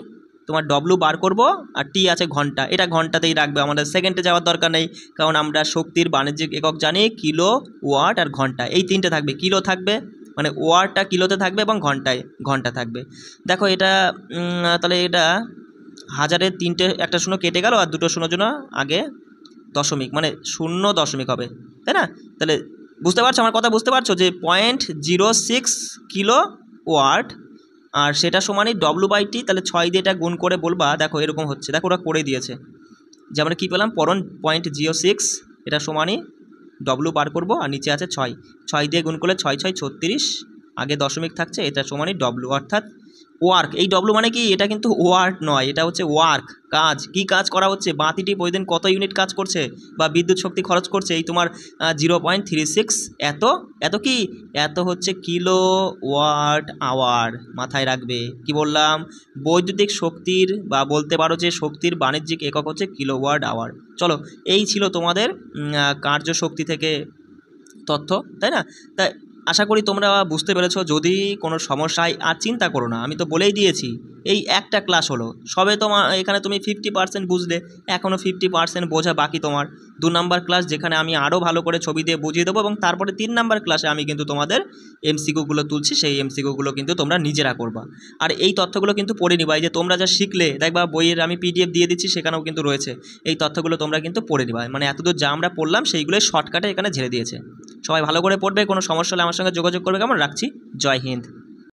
তোমার ডব্লু বার করব, আর টি আছে ঘন্টা, এটা ঘন্টাতেই রাখবে, আমাদের সেকেন্ডে যাওয়ার দরকার নেই, কারণ আমরা শক্তির বাণিজ্যিক একক জানি কিলো, ওয়াট আর ঘন্টা, এই তিনটে থাকবে। কিলো থাকবে মানে ওয়াটটা কিলোতে থাকবে এবং ঘন্টা থাকবে। দেখো এটা তাহলে এটা হাজারের তিনটে একটা শূন্য কেটে গেল আর দুটো শূন্যর জন্য আগে দশমিক, মানে 0.0 হবে, তাই না? তাহলে বুঝতে পারছো আমার কথা, বুঝতে পারছো যে 0.06 কিলো ওয়াট, আর সেটা সমানই W/T। তাহলে 6 দিয়ে এটা গুণ করে বলবা, দেখো এরকম হচ্ছে, দেখো ওরা করে দিয়েছে যে আমরা কী পেলাম 0.06, এটা সমানই ডব্লু বার করবো আর নিচে আছে 6 দিয়ে গুণ করলে 6 6 36, আগে দশমিক থাকছে, এটা সমানই ডব্লু, অর্থাৎ ওয়ার্ক। এই ডব্লু মানে কি? এটা কিন্তু ওয়ার্ক নয়, এটা হচ্ছে ওয়ার্ক, কাজ। কি কাজ করা হচ্ছে? বাতিটি প্রতিদিন কত ইউনিট কাজ করছে বা বিদ্যুৎ শক্তি খরচ করছে? এই তোমার 0.36, এত কি? এত হচ্ছে কিলো ওয়াট আওয়ার। মাথায় রাখবে কি বললাম? বৈদ্যুতিক শক্তির বা বলতে পারো যে শক্তির বাণিজ্যিক একক হচ্ছে কিলো ওয়াট আওয়ার। চলো, এই ছিল তোমাদের কার্যশক্তি থেকে তথ্য, তাই না? তাই আশা করি তোমরা বুঝতে পেরেছো। যদি কোনো সমস্যায় আর চিন্তা করো না, আমি তো বলেই দিয়েছি এই একটা ক্লাস হলো, সবে তোমার এখানে তুমি 50% বুঝলে, এখনও 50% বোঝা বাকি তোমার। 2 নাম্বার ক্লাস যেখানে আমি আরও ভালো করে ছবি দিয়ে বুঝিয়ে দেবো, এবং তারপরে 3 নাম্বার ক্লাসে আমি কিন্তু তোমাদের এমসিকিউগুলো তুলছি, সেই এমসিকিউগুলো কিন্তু তোমরা নিজেরা করবা। আর এই তথ্যগুলো কিন্তু পড়ে নিবা, এই যে তোমরা যা শিখলে দেখবা বইয়ের আমি PDF দিয়ে দিচ্ছি, সেখানেও কিন্তু রয়েছে এই তথ্যগুলো, তোমরা কিন্তু পড়ে নিবা। মানে এতদূর যা আমরা পড়লাম সেইগুলোই শর্টকাটে এখানে ঝেড়ে দিয়েছে। সবাই ভালো করে পড়বে, কোনো সমস্যা হলে আমার সঙ্গে যোগাযোগ করবে। কেমন? রাখছি, জয় হিন্দ।